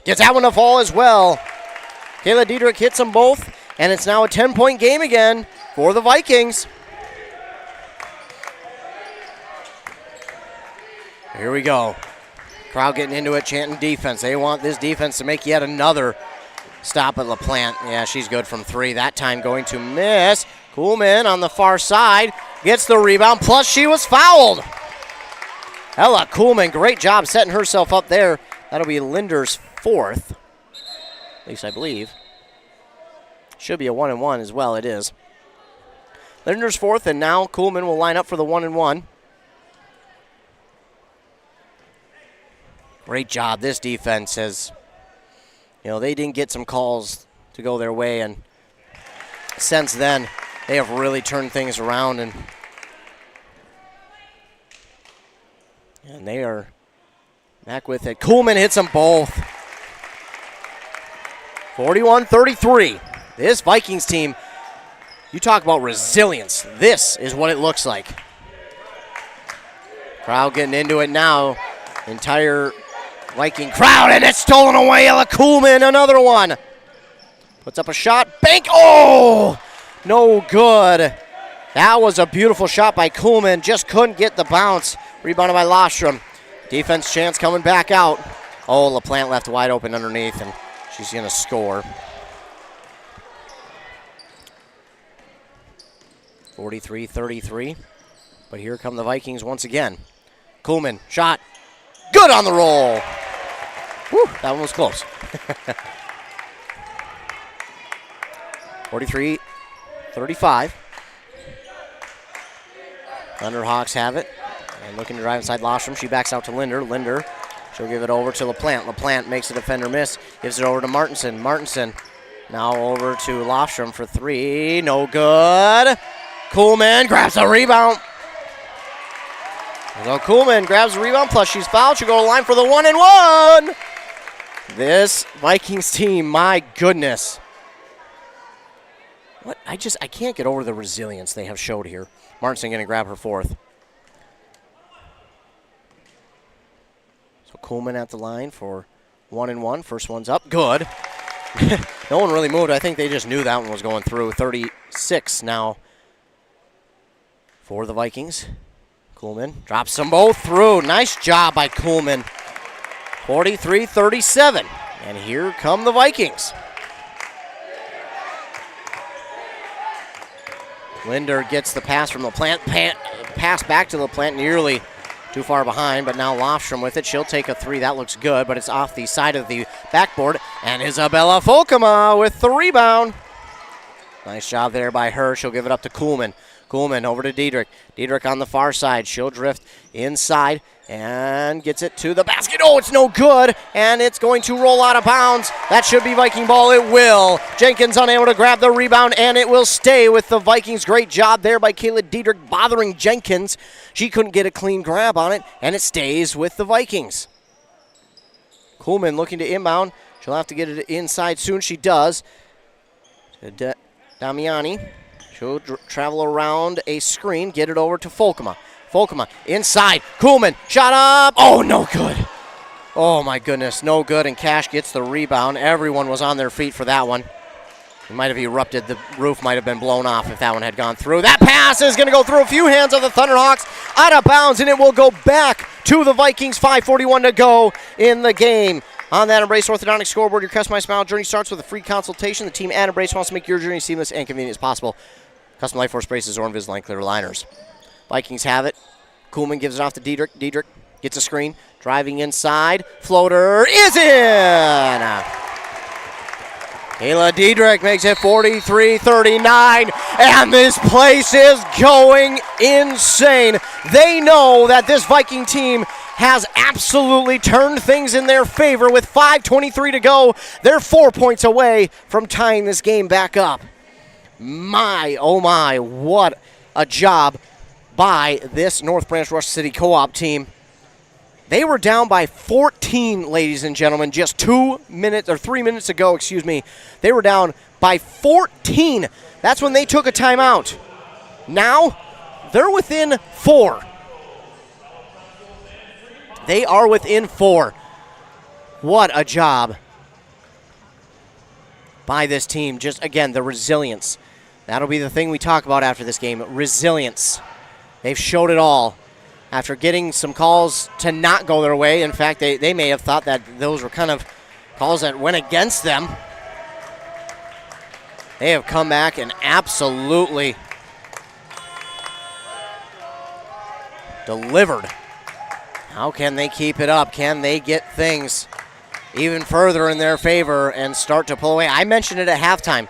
Gets that one to fall as well. Kayla Diedrich hits them both, and it's now a 10-point game again for the Vikings. Here we go. Crowd getting into it, chanting defense. They want this defense to make yet another stop at LaPlante. Yeah, she's good from 3. That time going to miss. Kuhlman on the far side gets the rebound, plus she was fouled. Ella Kuhlman, great job setting herself up there. That'll be Linder's 4th, at least I believe. Should be a 1-1 as well. It is. Linder's 4th, and now Kuhlman will line up for the 1-1. Great job. This defense has, they didn't get some calls to go their way, and since then, they have really turned things around, and they are back with it. Kuhlman hits them both. 41-33. This Vikings team, you talk about resilience. This is what it looks like. Crowd getting into it now. Entire Viking crowd, and it's stolen away. Ella Kuhlman, another one. Puts up a shot. Bank. Oh, no good. That was a beautiful shot by Kuhlman. Just couldn't get the bounce. Rebounded by Lostrom. Defense chance coming back out. Oh, LaPlante left wide open underneath, and she's going to score. 43-33. But here come the Vikings once again. Kuhlman, shot. Good on the roll. Whew, that one was close. 43-35. Thunderhawks have it. And looking to drive inside Lostrom. She backs out to Linder. Linder, she'll give it over to LaPlante. LaPlante makes the defender miss. Gives it over to Martinson. Martinson now over to Lostrom for three. No good. Kuhlman grabs a rebound. So Kuhlman grabs the rebound, plus she's fouled. She'll go to the line for the 1-and-1. This Vikings team, my goodness. What? I can't get over the resilience they have showed here. Martinson going to grab her fourth. So Kuhlman at the line for 1-and-1. First one's up. Good. No one really moved. I think they just knew that one was going through. 36 now for the Vikings. Kuhlman drops them both through. Nice job by Kuhlman. 43-37. And here come the Vikings. Linder gets the pass from LaPlante. Pass back to LaPlante, nearly too far behind, but now Lofstrom with it. She'll take a three. That looks good, but it's off the side of the backboard. And Isabella Folkema with the rebound. Nice job there by her. She'll give it up to Kuhlman. Kuhlman over to Diedrich. Diedrich on the far side. She'll drift inside and gets it to the basket. Oh, it's no good, and it's going to roll out of bounds. That should be Viking ball. It will. Jenkins unable to grab the rebound, and it will stay with the Vikings. Great job there by Kayla Diedrich bothering Jenkins. She couldn't get a clean grab on it, and it stays with the Vikings. Kuhlman looking to inbound. She'll have to get it inside soon. She does. Damiani. She'll travel around a screen, get it over to Folkema. Folkema inside. Kuhlman, shot up. Oh, no good. Oh, my goodness, no good. And Cash gets the rebound. Everyone was on their feet for that one. It might have erupted. The roof might have been blown off if that one had gone through. That pass is going to go through a few hands of the Thunderhawks. Out of bounds, and it will go back to the Vikings. 5:41 to go in the game. On that Embrace Orthodontics scoreboard, your Customized Smile journey starts with a free consultation. The team at Embrace wants to make your journey seamless and convenient as possible. Custom Life Force braces or Invisalign clear aligners. Vikings have it. Kuhlman gives it off to Diedrich. Diedrich gets a screen. Driving inside. Floater is in! Kayla Diedrich makes it 43-39, and this place is going insane. They know that this Viking team has absolutely turned things in their favor. With 5:23 to go, they're 4 points away from tying this game back up. My, oh my, what a job by this North Branch Rush City Co-op team. They were down by 14, ladies and gentlemen, just 3 minutes ago, excuse me. They were down by 14. That's when they took a timeout. Now, they're within 4. They are within 4. What a job by this team. Just, again, the resilience. That'll be the thing we talk about after this game, resilience. They've showed it all. After getting some calls to not go their way, in fact, they may have thought that those were kind of calls that went against them. They have come back and absolutely delivered. How can they keep it up? Can they get things even further in their favor and start to pull away? I mentioned it at halftime.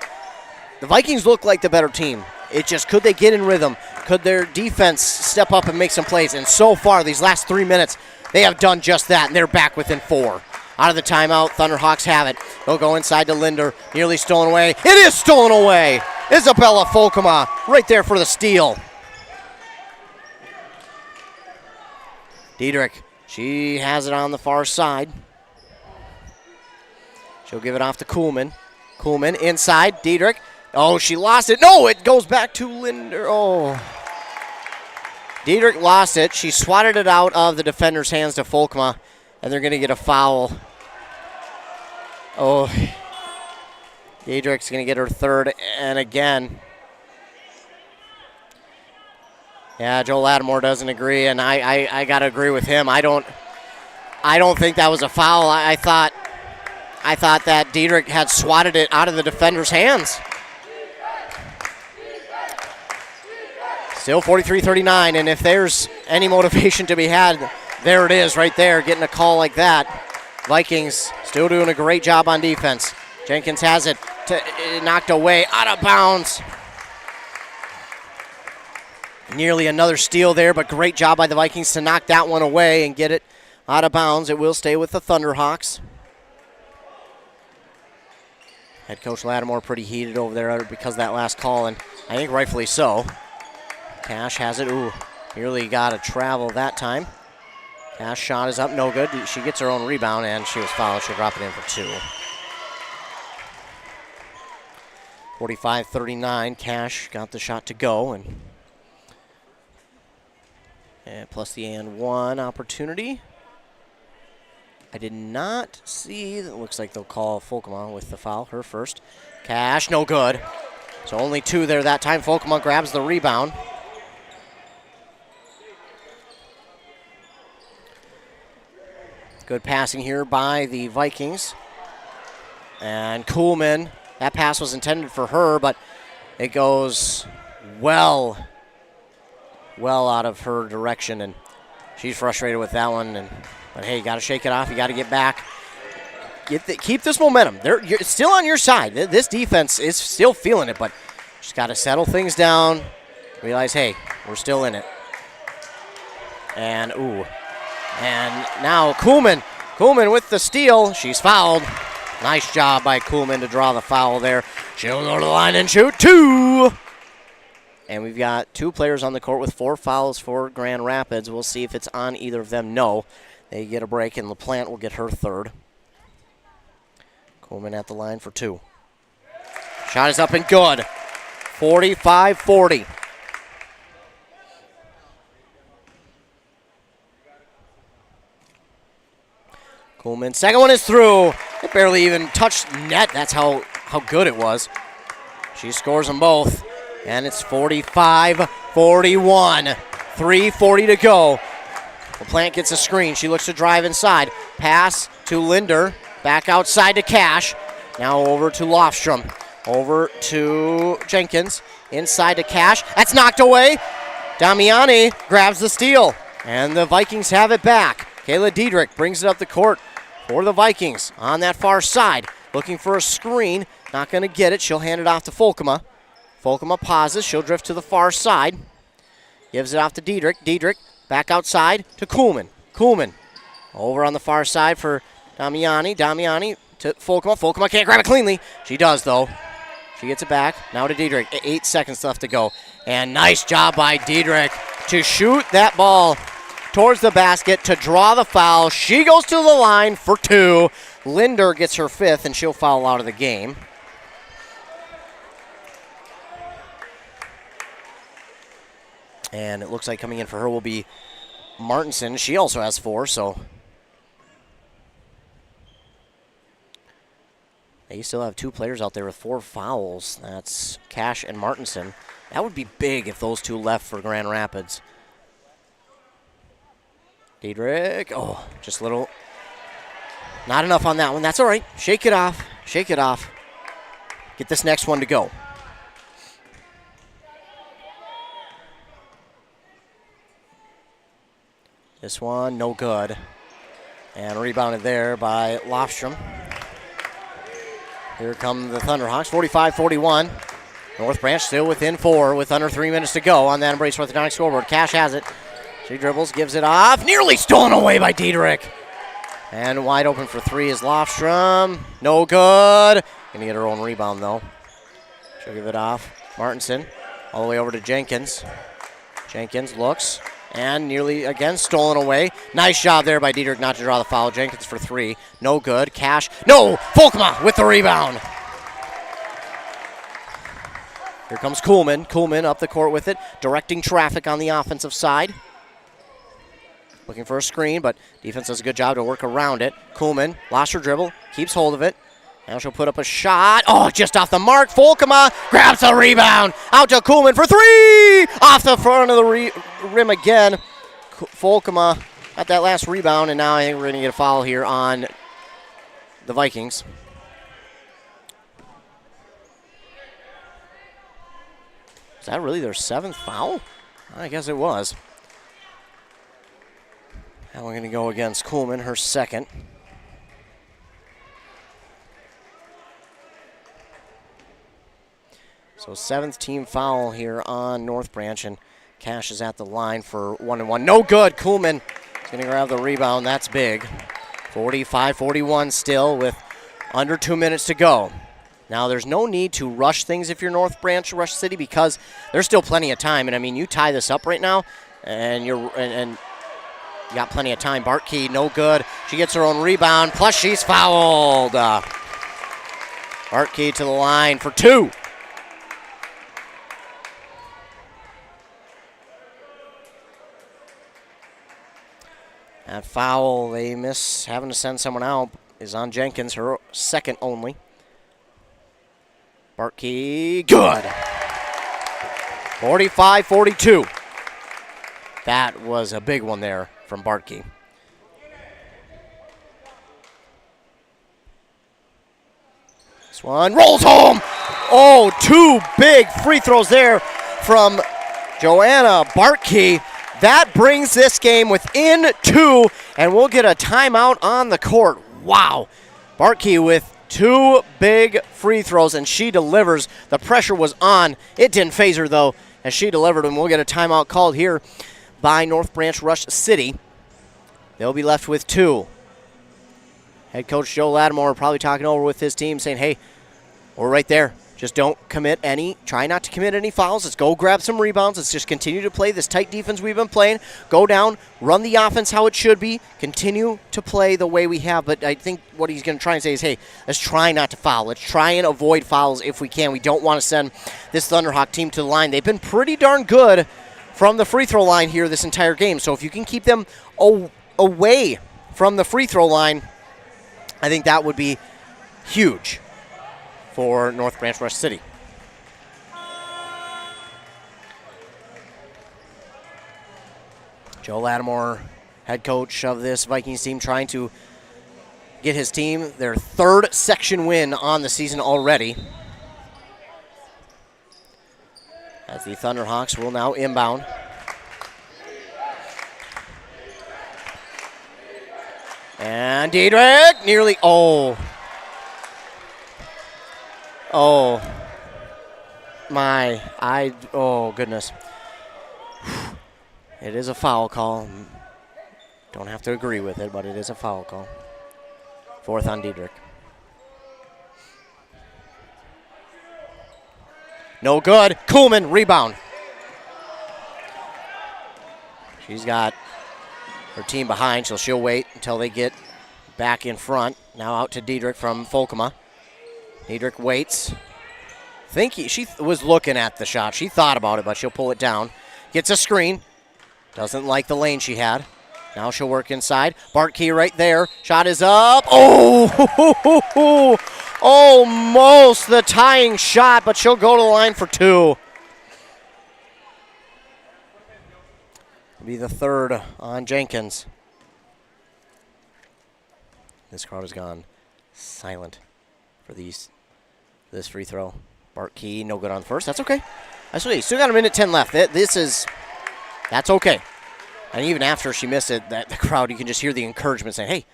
The Vikings look like the better team. It just, could they get in rhythm? Could their defense step up and make some plays? And so far, these last 3 minutes, they have done just that, and they're back within 4. Out of the timeout, Thunderhawks have it. They'll go inside to Linder, nearly stolen away. It is stolen away! Isabella Folkema right there for the steal. Diedrich, she has it on the far side. She'll give it off to Kuhlman. Kuhlman inside, Diedrich. Oh, she lost it. No, it goes back to Linder. Oh. Diedrich lost it. She swatted it out of the defender's hands to Folkema. And they're going to get a foul. Oh, Diedrich's going to get her third, and again. Yeah, Joe Lattimore doesn't agree, and I got to agree with him. I don't think that was a foul. I thought that Diedrich had swatted it out of the defender's hands. Still 43-39, and if there's any motivation to be had, there it is right there, getting a call like that. Vikings still doing a great job on defense. Jenkins has it knocked away, out of bounds. Nearly another steal there, but great job by the Vikings to knock that one away and get it out of bounds. It will stay with the Thunderhawks. Head coach Lattimore pretty heated over there because of that last call, and I think rightfully so. Cash has it. Ooh, nearly got a travel that time. Cash shot is up, no good. She gets her own rebound, and she was fouled. She'll drop it in for two. 45-39, Cash got the shot to go, and plus the and one opportunity. I did not see, it looks like they'll call Folkema with the foul, her first. Cash, no good. So only two there that time. Folkema grabs the rebound. Good passing here by the Vikings. And Kuhlman, that pass was intended for her, but it goes well out of her direction, and she's frustrated with that one. But hey, you got to shake it off. You got to get back. Keep this momentum. You're still on your side. This defense is still feeling it, but just got to settle things down. Realize, hey, we're still in it. And now Kuhlman with the steal. She's fouled. Nice job by Kuhlman to draw the foul there. She'll go to the line and shoot two. And we've got two players on the court with 4 fouls for Grand Rapids. We'll see if it's on either of them. No. They get a break, and LaPlante will get her third. Kuhlman at the line for two. Shot is up and good. 45-40. Kuhlman, second one is through. It barely even touched net. That's how good it was. She scores them both. And it's 45-41. 3:40 to go. LaPlante gets a screen. She looks to drive inside. Pass to Linder. Back outside to Cash. Now over to Lofstrom. Over to Jenkins. Inside to Cash. That's knocked away. Damiani grabs the steal. And the Vikings have it back. Kayla Diedrich brings it up the court for the Vikings on that far side. Looking for a screen. Not going to get it. She'll hand it off to Folkema. Folkema pauses. She'll drift to the far side. Gives it off to Diedrich. Diedrich back outside to Kuhlman. Kuhlman over on the far side for Damiani. Damiani to Folkema. Folkema can't grab it cleanly. She does, though. She gets it back. Now to Diedrich. 8 seconds left to go. And nice job by Diedrich to shoot that ball towards the basket to draw the foul. She goes to the line for two. Linder gets her fifth, and she'll foul out of the game. And it looks like coming in for her will be Martinson. She also has 4, so they still have 2 players out there with 4 fouls. That's Cash and Martinson. That would be big if those 2 left for Grand Rapids. Diedrich, just a little, not enough on that one. That's all right. Shake it off. Shake it off. Get this next one to go. This one, no good. And rebounded there by Lofstrom. Here come the Thunderhawks, 45-41. North Branch still within 4 with under 3 minutes to go on that Embrace Orthodontics scoreboard. Cash has it. She dribbles, gives it off. Nearly stolen away by Diedrich. And wide open for 3 is Lofstrom. No good. Gonna get her own rebound, though. She'll give it off. Martinson all the way over to Jenkins. Jenkins looks. And nearly, again, stolen away. Nice job there by Diedrich not to draw the foul. Jenkins for 3. No good. Cash. No! Folkema with the rebound. Here comes Kuhlman. Kuhlman up the court with it, directing traffic on the offensive side. Looking for a screen, but defense does a good job to work around it. Kuhlman lost her dribble, keeps hold of it. Now she'll put up a shot. Oh, just off the mark. Volkema grabs the rebound. Out to Kuhlman for three. Off the front of the rim again. Volkema got that last rebound, and now I think we're going to get a foul here on the Vikings. Is that really their 7th foul? I guess it was. Now we're going to go against Kuhlman, her 2nd. So 7th team foul here on North Branch, and Cash is at the line for 1-and-1. No good. Kuhlman is going to grab the rebound. That's big. 45-41 still with under 2 minutes to go. Now, there's no need to rush things if you're North Branch, Rush City, because there's still plenty of time. And, I mean, you tie this up right now, and you got plenty of time. Bartkey, no good. She gets her own rebound, plus she's fouled. Bartkey to the line for 2. That foul they miss having to send someone out is on Jenkins, her 2nd only. Bartkey, good. 45-42. That was a big one there from Bartkey. This one rolls home. Oh, 2 big free throws there from Joanna Bartkey. That brings this game within 2, and we'll get a timeout on the court. Wow. Bartkey with 2 big free throws, and she delivers. The pressure was on. It didn't phase her, though, as she delivered, and we'll get a timeout called here by North Branch Rush City. They'll be left with 2. Head coach Joe Lattimore probably talking over with his team, saying, hey, we're right there. Just don't try not to commit any fouls. Let's go grab some rebounds. Let's just continue to play this tight defense we've been playing. Go down, run the offense how it should be, continue to play the way we have. But I think what he's going to try and say is, hey, let's try not to foul. Let's try and avoid fouls if we can. We don't want to send this Thunderhawk team to the line. They've been pretty darn good from the free throw line here this entire game. So if you can keep them away from the free throw line, I think that would be huge for North Branch Rush City. Joe Lattimore, head coach of this Vikings team, trying to get his team their 3rd section win on the season already. As the Thunderhawks will now inbound. And Diedrich nearly, oh, goodness. It is a foul call. Don't have to agree with it, but it is a foul call. 4th on Diedrich. No good. Kuhlman, rebound. She's got her team behind, so she'll wait until they get back in front. Now out to Diedrich from Volkema. Diedrich waits. She was looking at the shot. She thought about it, but she'll pull it down. Gets a screen. Doesn't like the lane she had. Now she'll work inside. Bartkey right there. Shot is up. Oh, almost the tying shot, but she'll go to the line for 2. It'll be the 3rd on Jenkins. This crowd has gone silent for this free throw. Bartkey, no good on first. That's okay. That's okay. Still got a minute 10 left. That's okay. And even after she missed it, the crowd, you can just hear the encouragement saying, hey,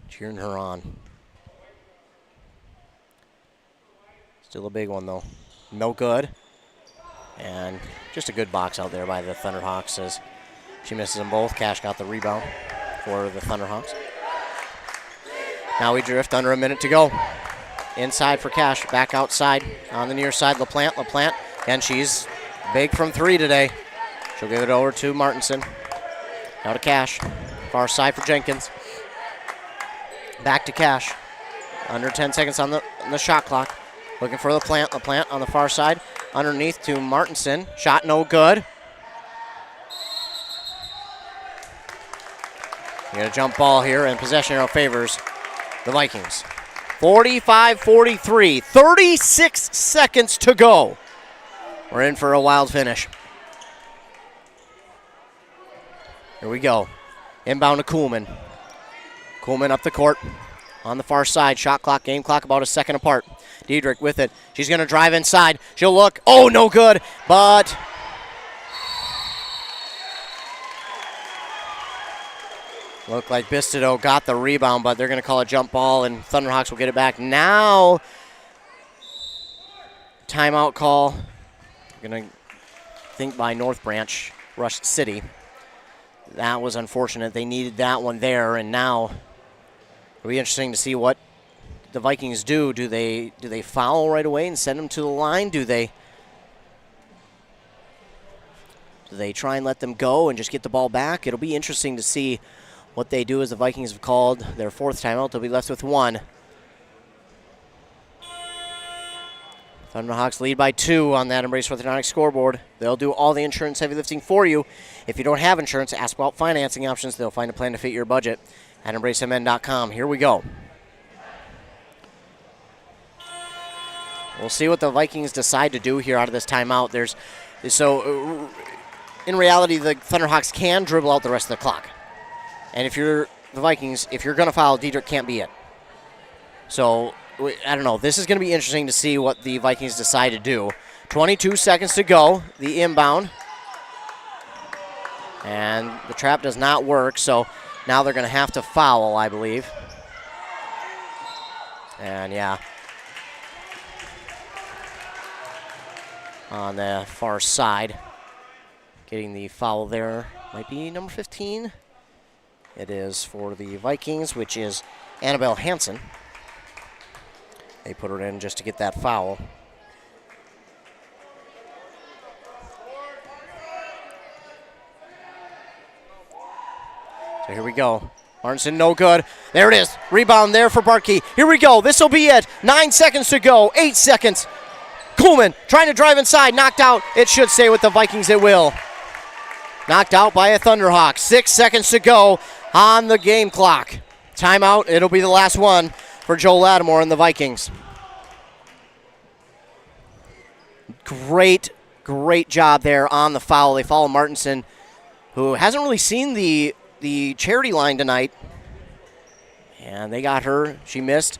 cheering her on. Still a big one, though. No good. And just a good box out there by the Thunderhawks as she misses them both. Cash got the rebound for the Thunderhawks. Now we drift under a minute to go. Inside for Cash, back outside on the near side. LaPlante, and she's big from 3 today. She'll give it over to Martinson. Now to Cash, far side for Jenkins. Back to Cash. Under 10 seconds on the shot clock. Looking for LaPlante on the far side. Underneath to Martinson. Shot no good. Get a jump ball here, and possession arrow favors the Vikings. 45-43, 36 seconds to go. We're in for a wild finish. Here we go. Inbound to Kuhlman. Kuhlman up the court on the far side. Shot clock, game clock about a second apart. Diedrich with it. She's going to drive inside. She'll look. Oh, no good. But looked like Bistodeau got the rebound, but they're going to call a jump ball, and Thunderhawks will get it back. Now, timeout call. Going to think by North Branch, Rush City. That was unfortunate. They needed that one there, and now it'll be interesting to see what the Vikings do. Do they foul right away and send them to the line? Do they try and let them go and just get the ball back? It'll be interesting to see what they do, as the Vikings have called their fourth timeout. They'll be left with one. Thunderhawks lead by 2 on that Embrace Orthodontics scoreboard. They'll do all the insurance heavy lifting for you. If you don't have insurance, ask about financing options. They'll find a plan to fit your budget at EmbraceMN.com. Here we go. We'll see what the Vikings decide to do here out of this timeout. In reality, the Thunderhawks can dribble out the rest of the clock. And if you're the Vikings, if you're going to foul, Diedrich can't be it. So, I don't know. This is going to be interesting to see what the Vikings decide to do. 22 seconds to go. The inbound. And the trap does not work, so now they're going to have to foul, I believe. And, yeah. On the far side. Getting the foul there might be number 15. It is for the Vikings, which is Annabelle Hansen. They put her in just to get that foul. So here we go. Martinson, no good. There it is. Rebound there for Bartkey. Here we go. This will be it. 9 seconds to go. 8 seconds. Kuhlman trying to drive inside. Knocked out. It should stay with the Vikings. It will. Knocked out by a Thunderhawk. 6 seconds to go on the game clock. Timeout. It'll be the last one for Joe Lattimore and the Vikings. Great job there on the foul. They foul Martinson, who hasn't really seen the charity line tonight. And they got her. She missed.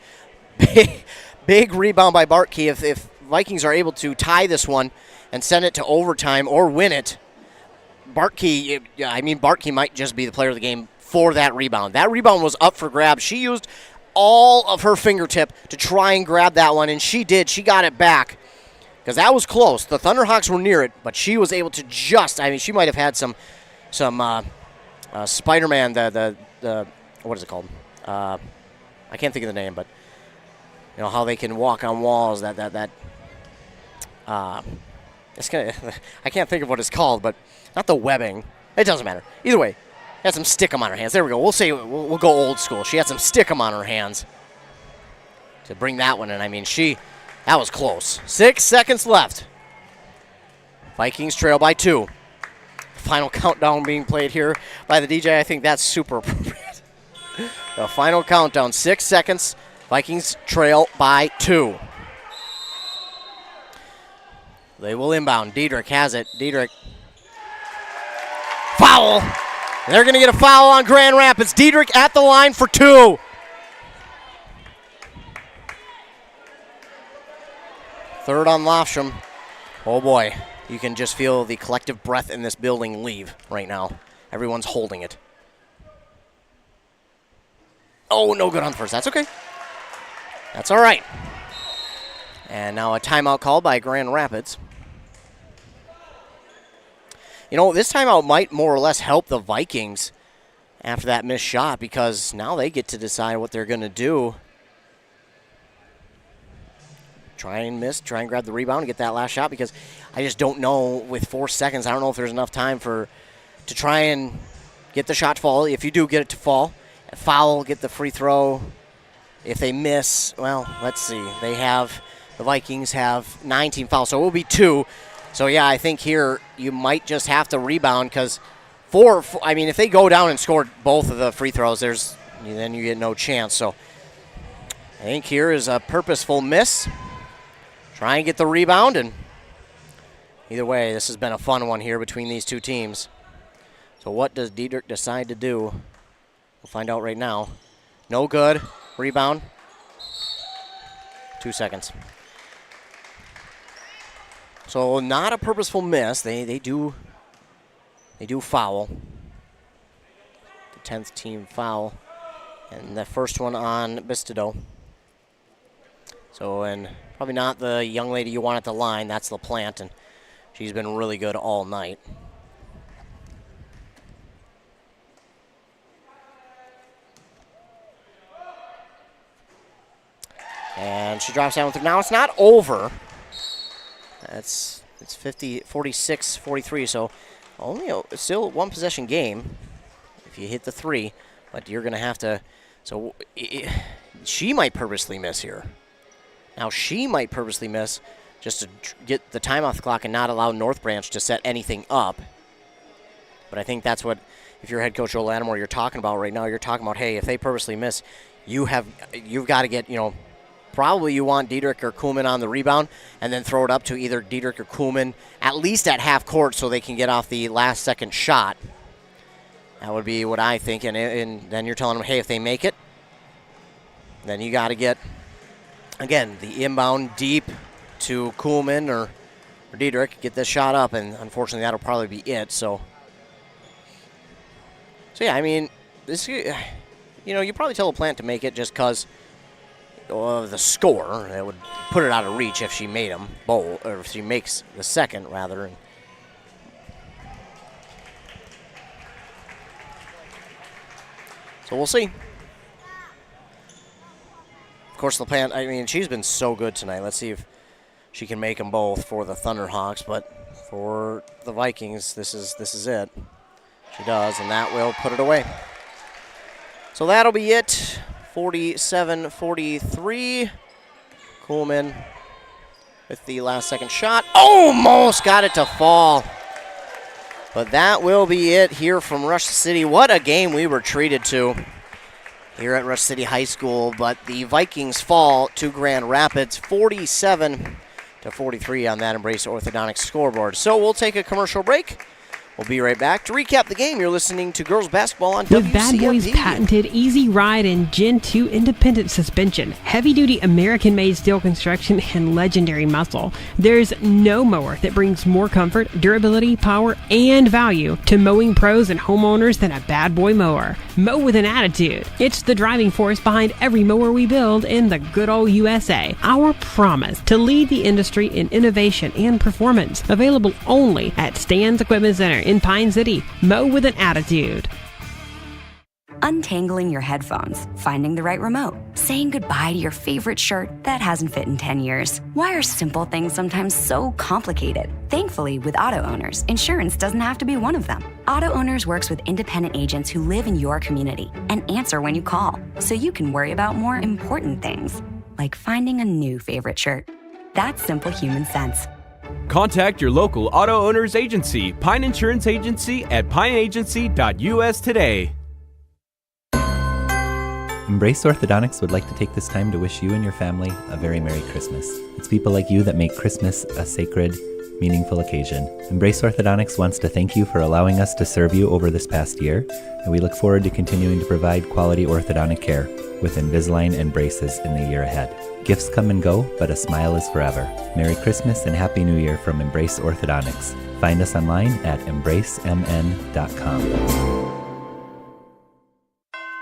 Big rebound by Bartkey. If Vikings are able to tie this one and send it to overtime or win it, Bartkey might just be the player of the game for that rebound. That rebound was up for grabs. She used all of her fingertip to try and grab that one, and she did. She got it back because that was close. The Thunderhawks were near it, but she was able to she might have had some Spider-Man, the what is it called? I can't think of the name, but you know how they can walk on walls. I can't think of what it's called, but not the webbing. It doesn't matter. Either way, had some stickum on her hands. There we go. We'll go old school. She had some stickum on her hands to bring that one in. That was close. 6 seconds left. Vikings trail by 2. Final countdown being played here by the DJ. I think that's super appropriate. The final countdown, 6 seconds. Vikings trail by 2. They will inbound. Diedrich has it. Diedrich. Foul. They're going to get a foul on Grand Rapids. Diedrich at the line for 2. Third on Lofstrom. Oh boy. You can just feel the collective breath in this building leave right now. Everyone's holding it. Oh, no good on first. That's okay. That's all right. And now a timeout called by Grand Rapids. You know, this timeout might more or less help the Vikings after that missed shot, because now they get to decide what they're going to do. Try and grab the rebound and get that last shot, because I just don't know with 4 seconds. I don't know if there's enough time to try and get the shot to fall. If you do get it to fall, foul, get the free throw. If they miss, well, let's see. The Vikings have 19 fouls, so it will be 2. So, yeah, I think here you might just have to rebound, because if they go down and score both of the free throws, then you get no chance. So I think here is a purposeful miss. Try and get the rebound, and either way, this has been a fun one here between these two teams. So what does Diedrich decide to do? We'll find out right now. No good. Rebound. 2 seconds. So not a purposeful miss. They do foul. The 10th team foul. And the first one on Bistido. So, and probably not the young lady you want at the line. That's LaPlante, and she's been really good all night. And she drops down with it. Now it's not over. It's 46-43, so still a one possession game if you hit the three, but you're going to have to. So she might purposely miss here. Now she might purposely miss just to get the time off the clock and not allow North Branch to set anything up. But I think that's what, if you're head coach Joe Lattimore, you're talking about right now. You're talking about, hey, if they purposely miss, you've got to get, probably you want Diedrich or Kuhlman on the rebound and then throw it up to either Diedrich or Kuhlman at least at half court so they can get off the last second shot. That would be what I think. And then you're telling them, hey, if they make it, then you got to get, again, the inbound deep to Kuhlman or Diedrich, get this shot up, and unfortunately that'll probably be it. So yeah, I mean, this, you probably tell LaPlante to make it just because of the score. It would put it out of reach if she made them bowl, or if she makes the second rather. So we'll see. Of course, LaPlante, I mean, she's been so good tonight. Let's see if she can make them both for the Thunderhawks, but for the Vikings, this is it. She does, and that will put it away. So that'll be it. 47-43. Kuhlman with the last second shot. Almost got it to fall. But that will be it here from Rush City. What a game we were treated to here at Rush City High School. But the Vikings fall to Grand Rapids 47-43 on that Embrace Orthodontics scoreboard. So we'll take a commercial break. We'll be right back. To recap the game, you're listening to girls basketball on WCMP. With Bad Boys' patented Easy Ride and Gen 2 independent suspension, heavy-duty American-made steel construction, and legendary muscle, there's no mower that brings more comfort, durability, power, and value to mowing pros and homeowners than a Bad Boy mower. Mow with an attitude. It's the driving force behind every mower we build in the good old USA. Our promise to lead the industry in innovation and performance. Available only at Stan's Equipment Center in Pine City. Mow with an attitude. Untangling your headphones, finding the right remote, saying goodbye to your favorite shirt that hasn't fit in 10 years. Why are simple things sometimes so complicated? Thankfully, with Auto Owners, insurance doesn't have to be one of them. Auto Owners works with independent agents who live in your community and answer when you call, so you can worry about more important things, like finding a new favorite shirt. That's simple human sense. Contact your local Auto Owners Agency, Pine Insurance Agency at pineagency.us today. Embrace Orthodontics would like to take this time to wish you and your family a very Merry Christmas. It's people like you that make Christmas a sacred, meaningful occasion. Embrace Orthodontics wants to thank you for allowing us to serve you over this past year, and we look forward to continuing to provide quality orthodontic care with Invisalign and braces in the year ahead. Gifts come and go, but a smile is forever. Merry Christmas and Happy New Year from Embrace Orthodontics. Find us online at embracemn.com.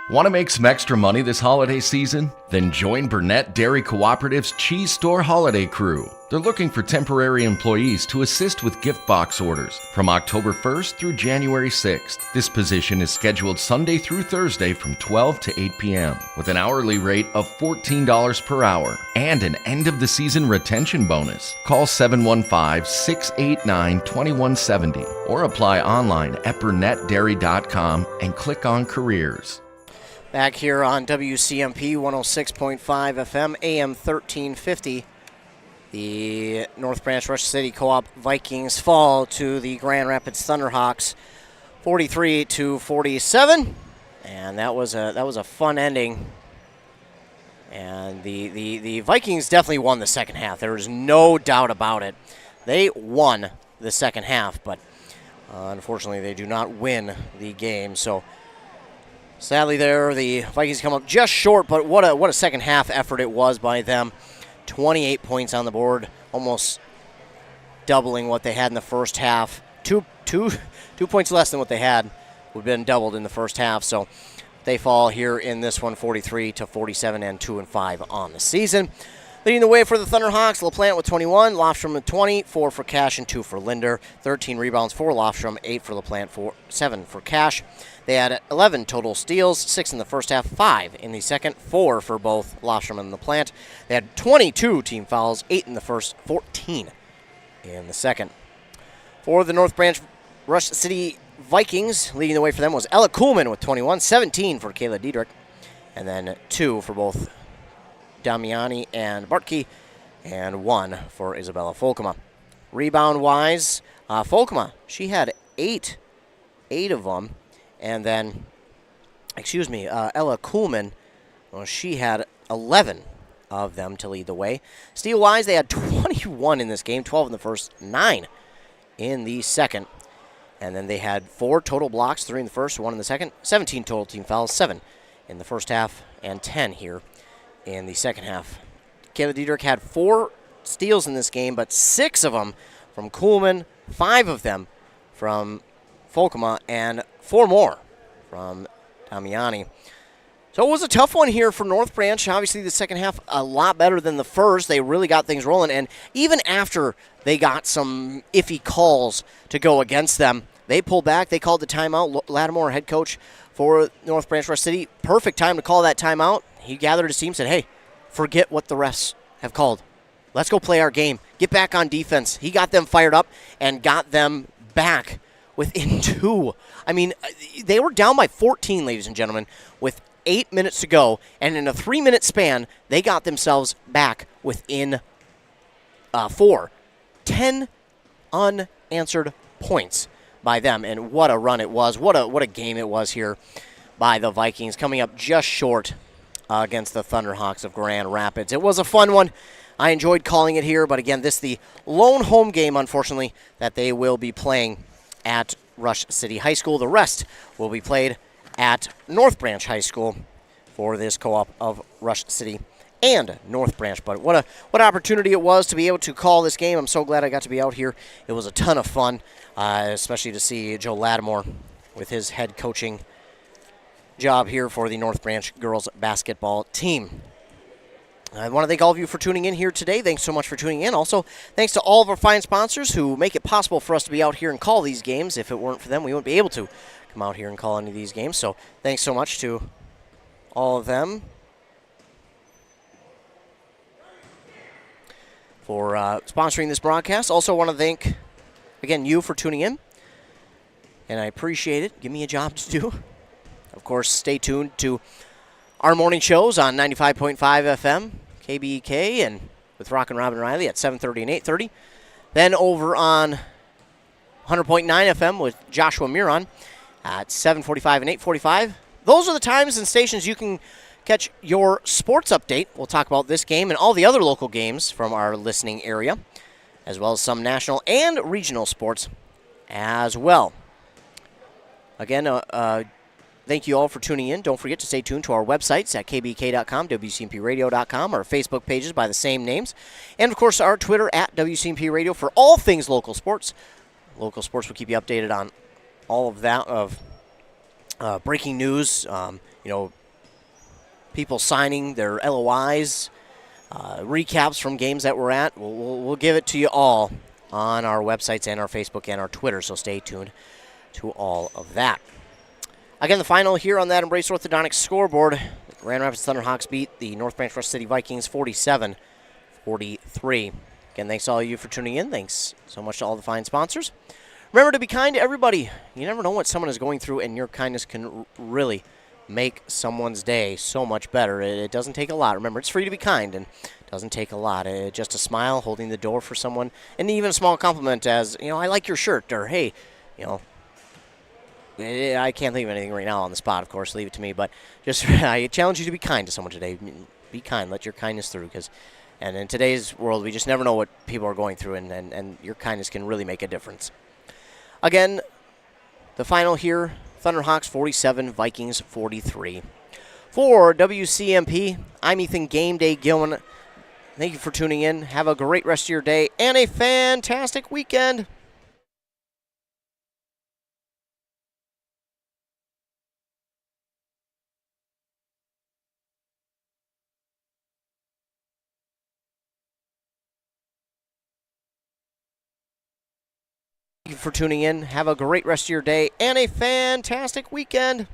Want to make some extra money this holiday season? Then join Burnett Dairy Cooperative's Cheese Store Holiday Crew. They're looking for temporary employees to assist with gift box orders from October 1st through January 6th. This position is scheduled Sunday through Thursday from 12 to 8 p.m. with an hourly rate of $14 per hour and an end-of-the-season retention bonus. Call 715-689-2170 or apply online at burnettdairy.com and click on Careers. Back here on WCMP 106.5 FM, AM 1350. The North Branch Rush City Co-op Vikings fall to the Grand Rapids Thunderhawks 43-47, and that was a fun ending. And the Vikings definitely won the second half. There is no doubt about it. They won the second half, but unfortunately they do not win the game. So sadly there, the Vikings come up just short, but what a second half effort it was by them. 28 points on the board, almost doubling what they had in the first half. Two points less than what they had would have been doubled in the first half. So they fall here in this one, 43-47, and 2-5 on the season. Leading the way for the Thunderhawks, LaPlante with 21, Lofstrom with 20, 4 for Cash and 2 for Linder. 13 rebounds for Lofstrom, 8 for LaPlante, 7 for Cash. They had 11 total steals, 6 in the first half, 5 in the second, 4 for both Lofstrom and LaPlante. They had 22 team fouls, 8 in the first, 14 in the second. For the North Branch Rush City Vikings, leading the way for them was Ella Kuhlman with 21, 17 for Kayla Diedrich, and then 2 for both Damiani and Bartke, and 1 for Isabella Folkema. Rebound-wise, Folkema, she had 8 of them, and then, Ella Kuhlman, well, she had 11 of them to lead the way. Steal-wise, they had 21 in this game, 12 in the first, 9 in the second. And then they had 4 total blocks, 3 in the first, 1 in the second, 17 total team fouls, 7 in the first half, and 10 here in the second half. Kayla Diedrich had 4 steals in this game, but 6 of them from Kuhlman, 5 of them from Folkema, and 4 more from Damiani. So it was a tough one here for North Branch. Obviously, the second half a lot better than the first. They really got things rolling, and even after they got some iffy calls to go against them, they pulled back. They called the timeout. Lattimore, head coach for North Branch Rush City, perfect time to call that timeout. He gathered his team, said, hey, forget what the refs have called. Let's go play our game. Get back on defense. He got them fired up and got them back within 2. I mean, they were down by 14, ladies and gentlemen, with 8 minutes to go, and in a 3-minute span, they got themselves back within 4. 10 unanswered points by them, and what a run it was. What a game it was here by the Vikings, coming up just short against the Thunderhawks of Grand Rapids. It was a fun one. I enjoyed calling it here, but again, this is the lone home game, unfortunately, that they will be playing at Rush City High School. The rest will be played at North Branch High School for this co-op of Rush City and North Branch. But what opportunity it was to be able to call this game. I'm so glad I got to be out here. It was a ton of fun, especially to see Joe Lattimore with his head coaching job here for the North Branch girls basketball team. I want to thank all of you for tuning in here today. Thanks so much for tuning in. Also, thanks to all of our fine sponsors who make it possible for us to be out here and call these games. If it weren't for them, we wouldn't be able to come out here and call any of these games. So thanks so much to all of them for sponsoring this broadcast. Also want to thank, again, you for tuning in, and I appreciate it. Give me a job to do. Of course, stay tuned to our morning shows on 95.5 FM, KBK, and with Rock and Robin Riley at 7:30 and 8:30. Then over on 100.9 FM with Joshua Miron at 7:45 and 8:45. Those are the times and stations you can catch your sports update. We'll talk about this game and all the other local games from our listening area, as well as some national and regional sports as well. Again, thank you all for tuning in. Don't forget to stay tuned to our websites at kbk.com, wcmpradio.com, our Facebook pages by the same names, and, of course, our Twitter at WCMP Radio for all things local sports. Local sports will keep you updated on all of that, of breaking news, people signing their LOIs, recaps from games that we're at. We'll give it to you all on our websites and our Facebook and our Twitter, so stay tuned to all of that. Again, the final here on that Embrace Orthodontics scoreboard, the Grand Rapids Thunderhawks beat the North Branch Rush City Vikings 47-43. Again, thanks to all of you for tuning in. Thanks so much to all the fine sponsors. Remember to be kind to everybody. You never know what someone is going through, and your kindness can really make someone's day so much better. It doesn't take a lot. Remember, it's free to be kind, and it doesn't take a lot. Just a smile, holding the door for someone, and even a small compliment as, I like your shirt, or, hey, I can't think of anything right now on the spot, of course. Leave it to me. But just I challenge you to be kind to someone today. Be kind. Let your kindness through. And in today's world, we just never know what people are going through, and your kindness can really make a difference. Again, the final here, Thunderhawks 47, Vikings 43. For WCMP, I'm Ethan Game Day Gilman. Thank you for tuning in. Have a great rest of your day and a fantastic weekend. Thank you for tuning in. Have a great rest of your day and a fantastic weekend.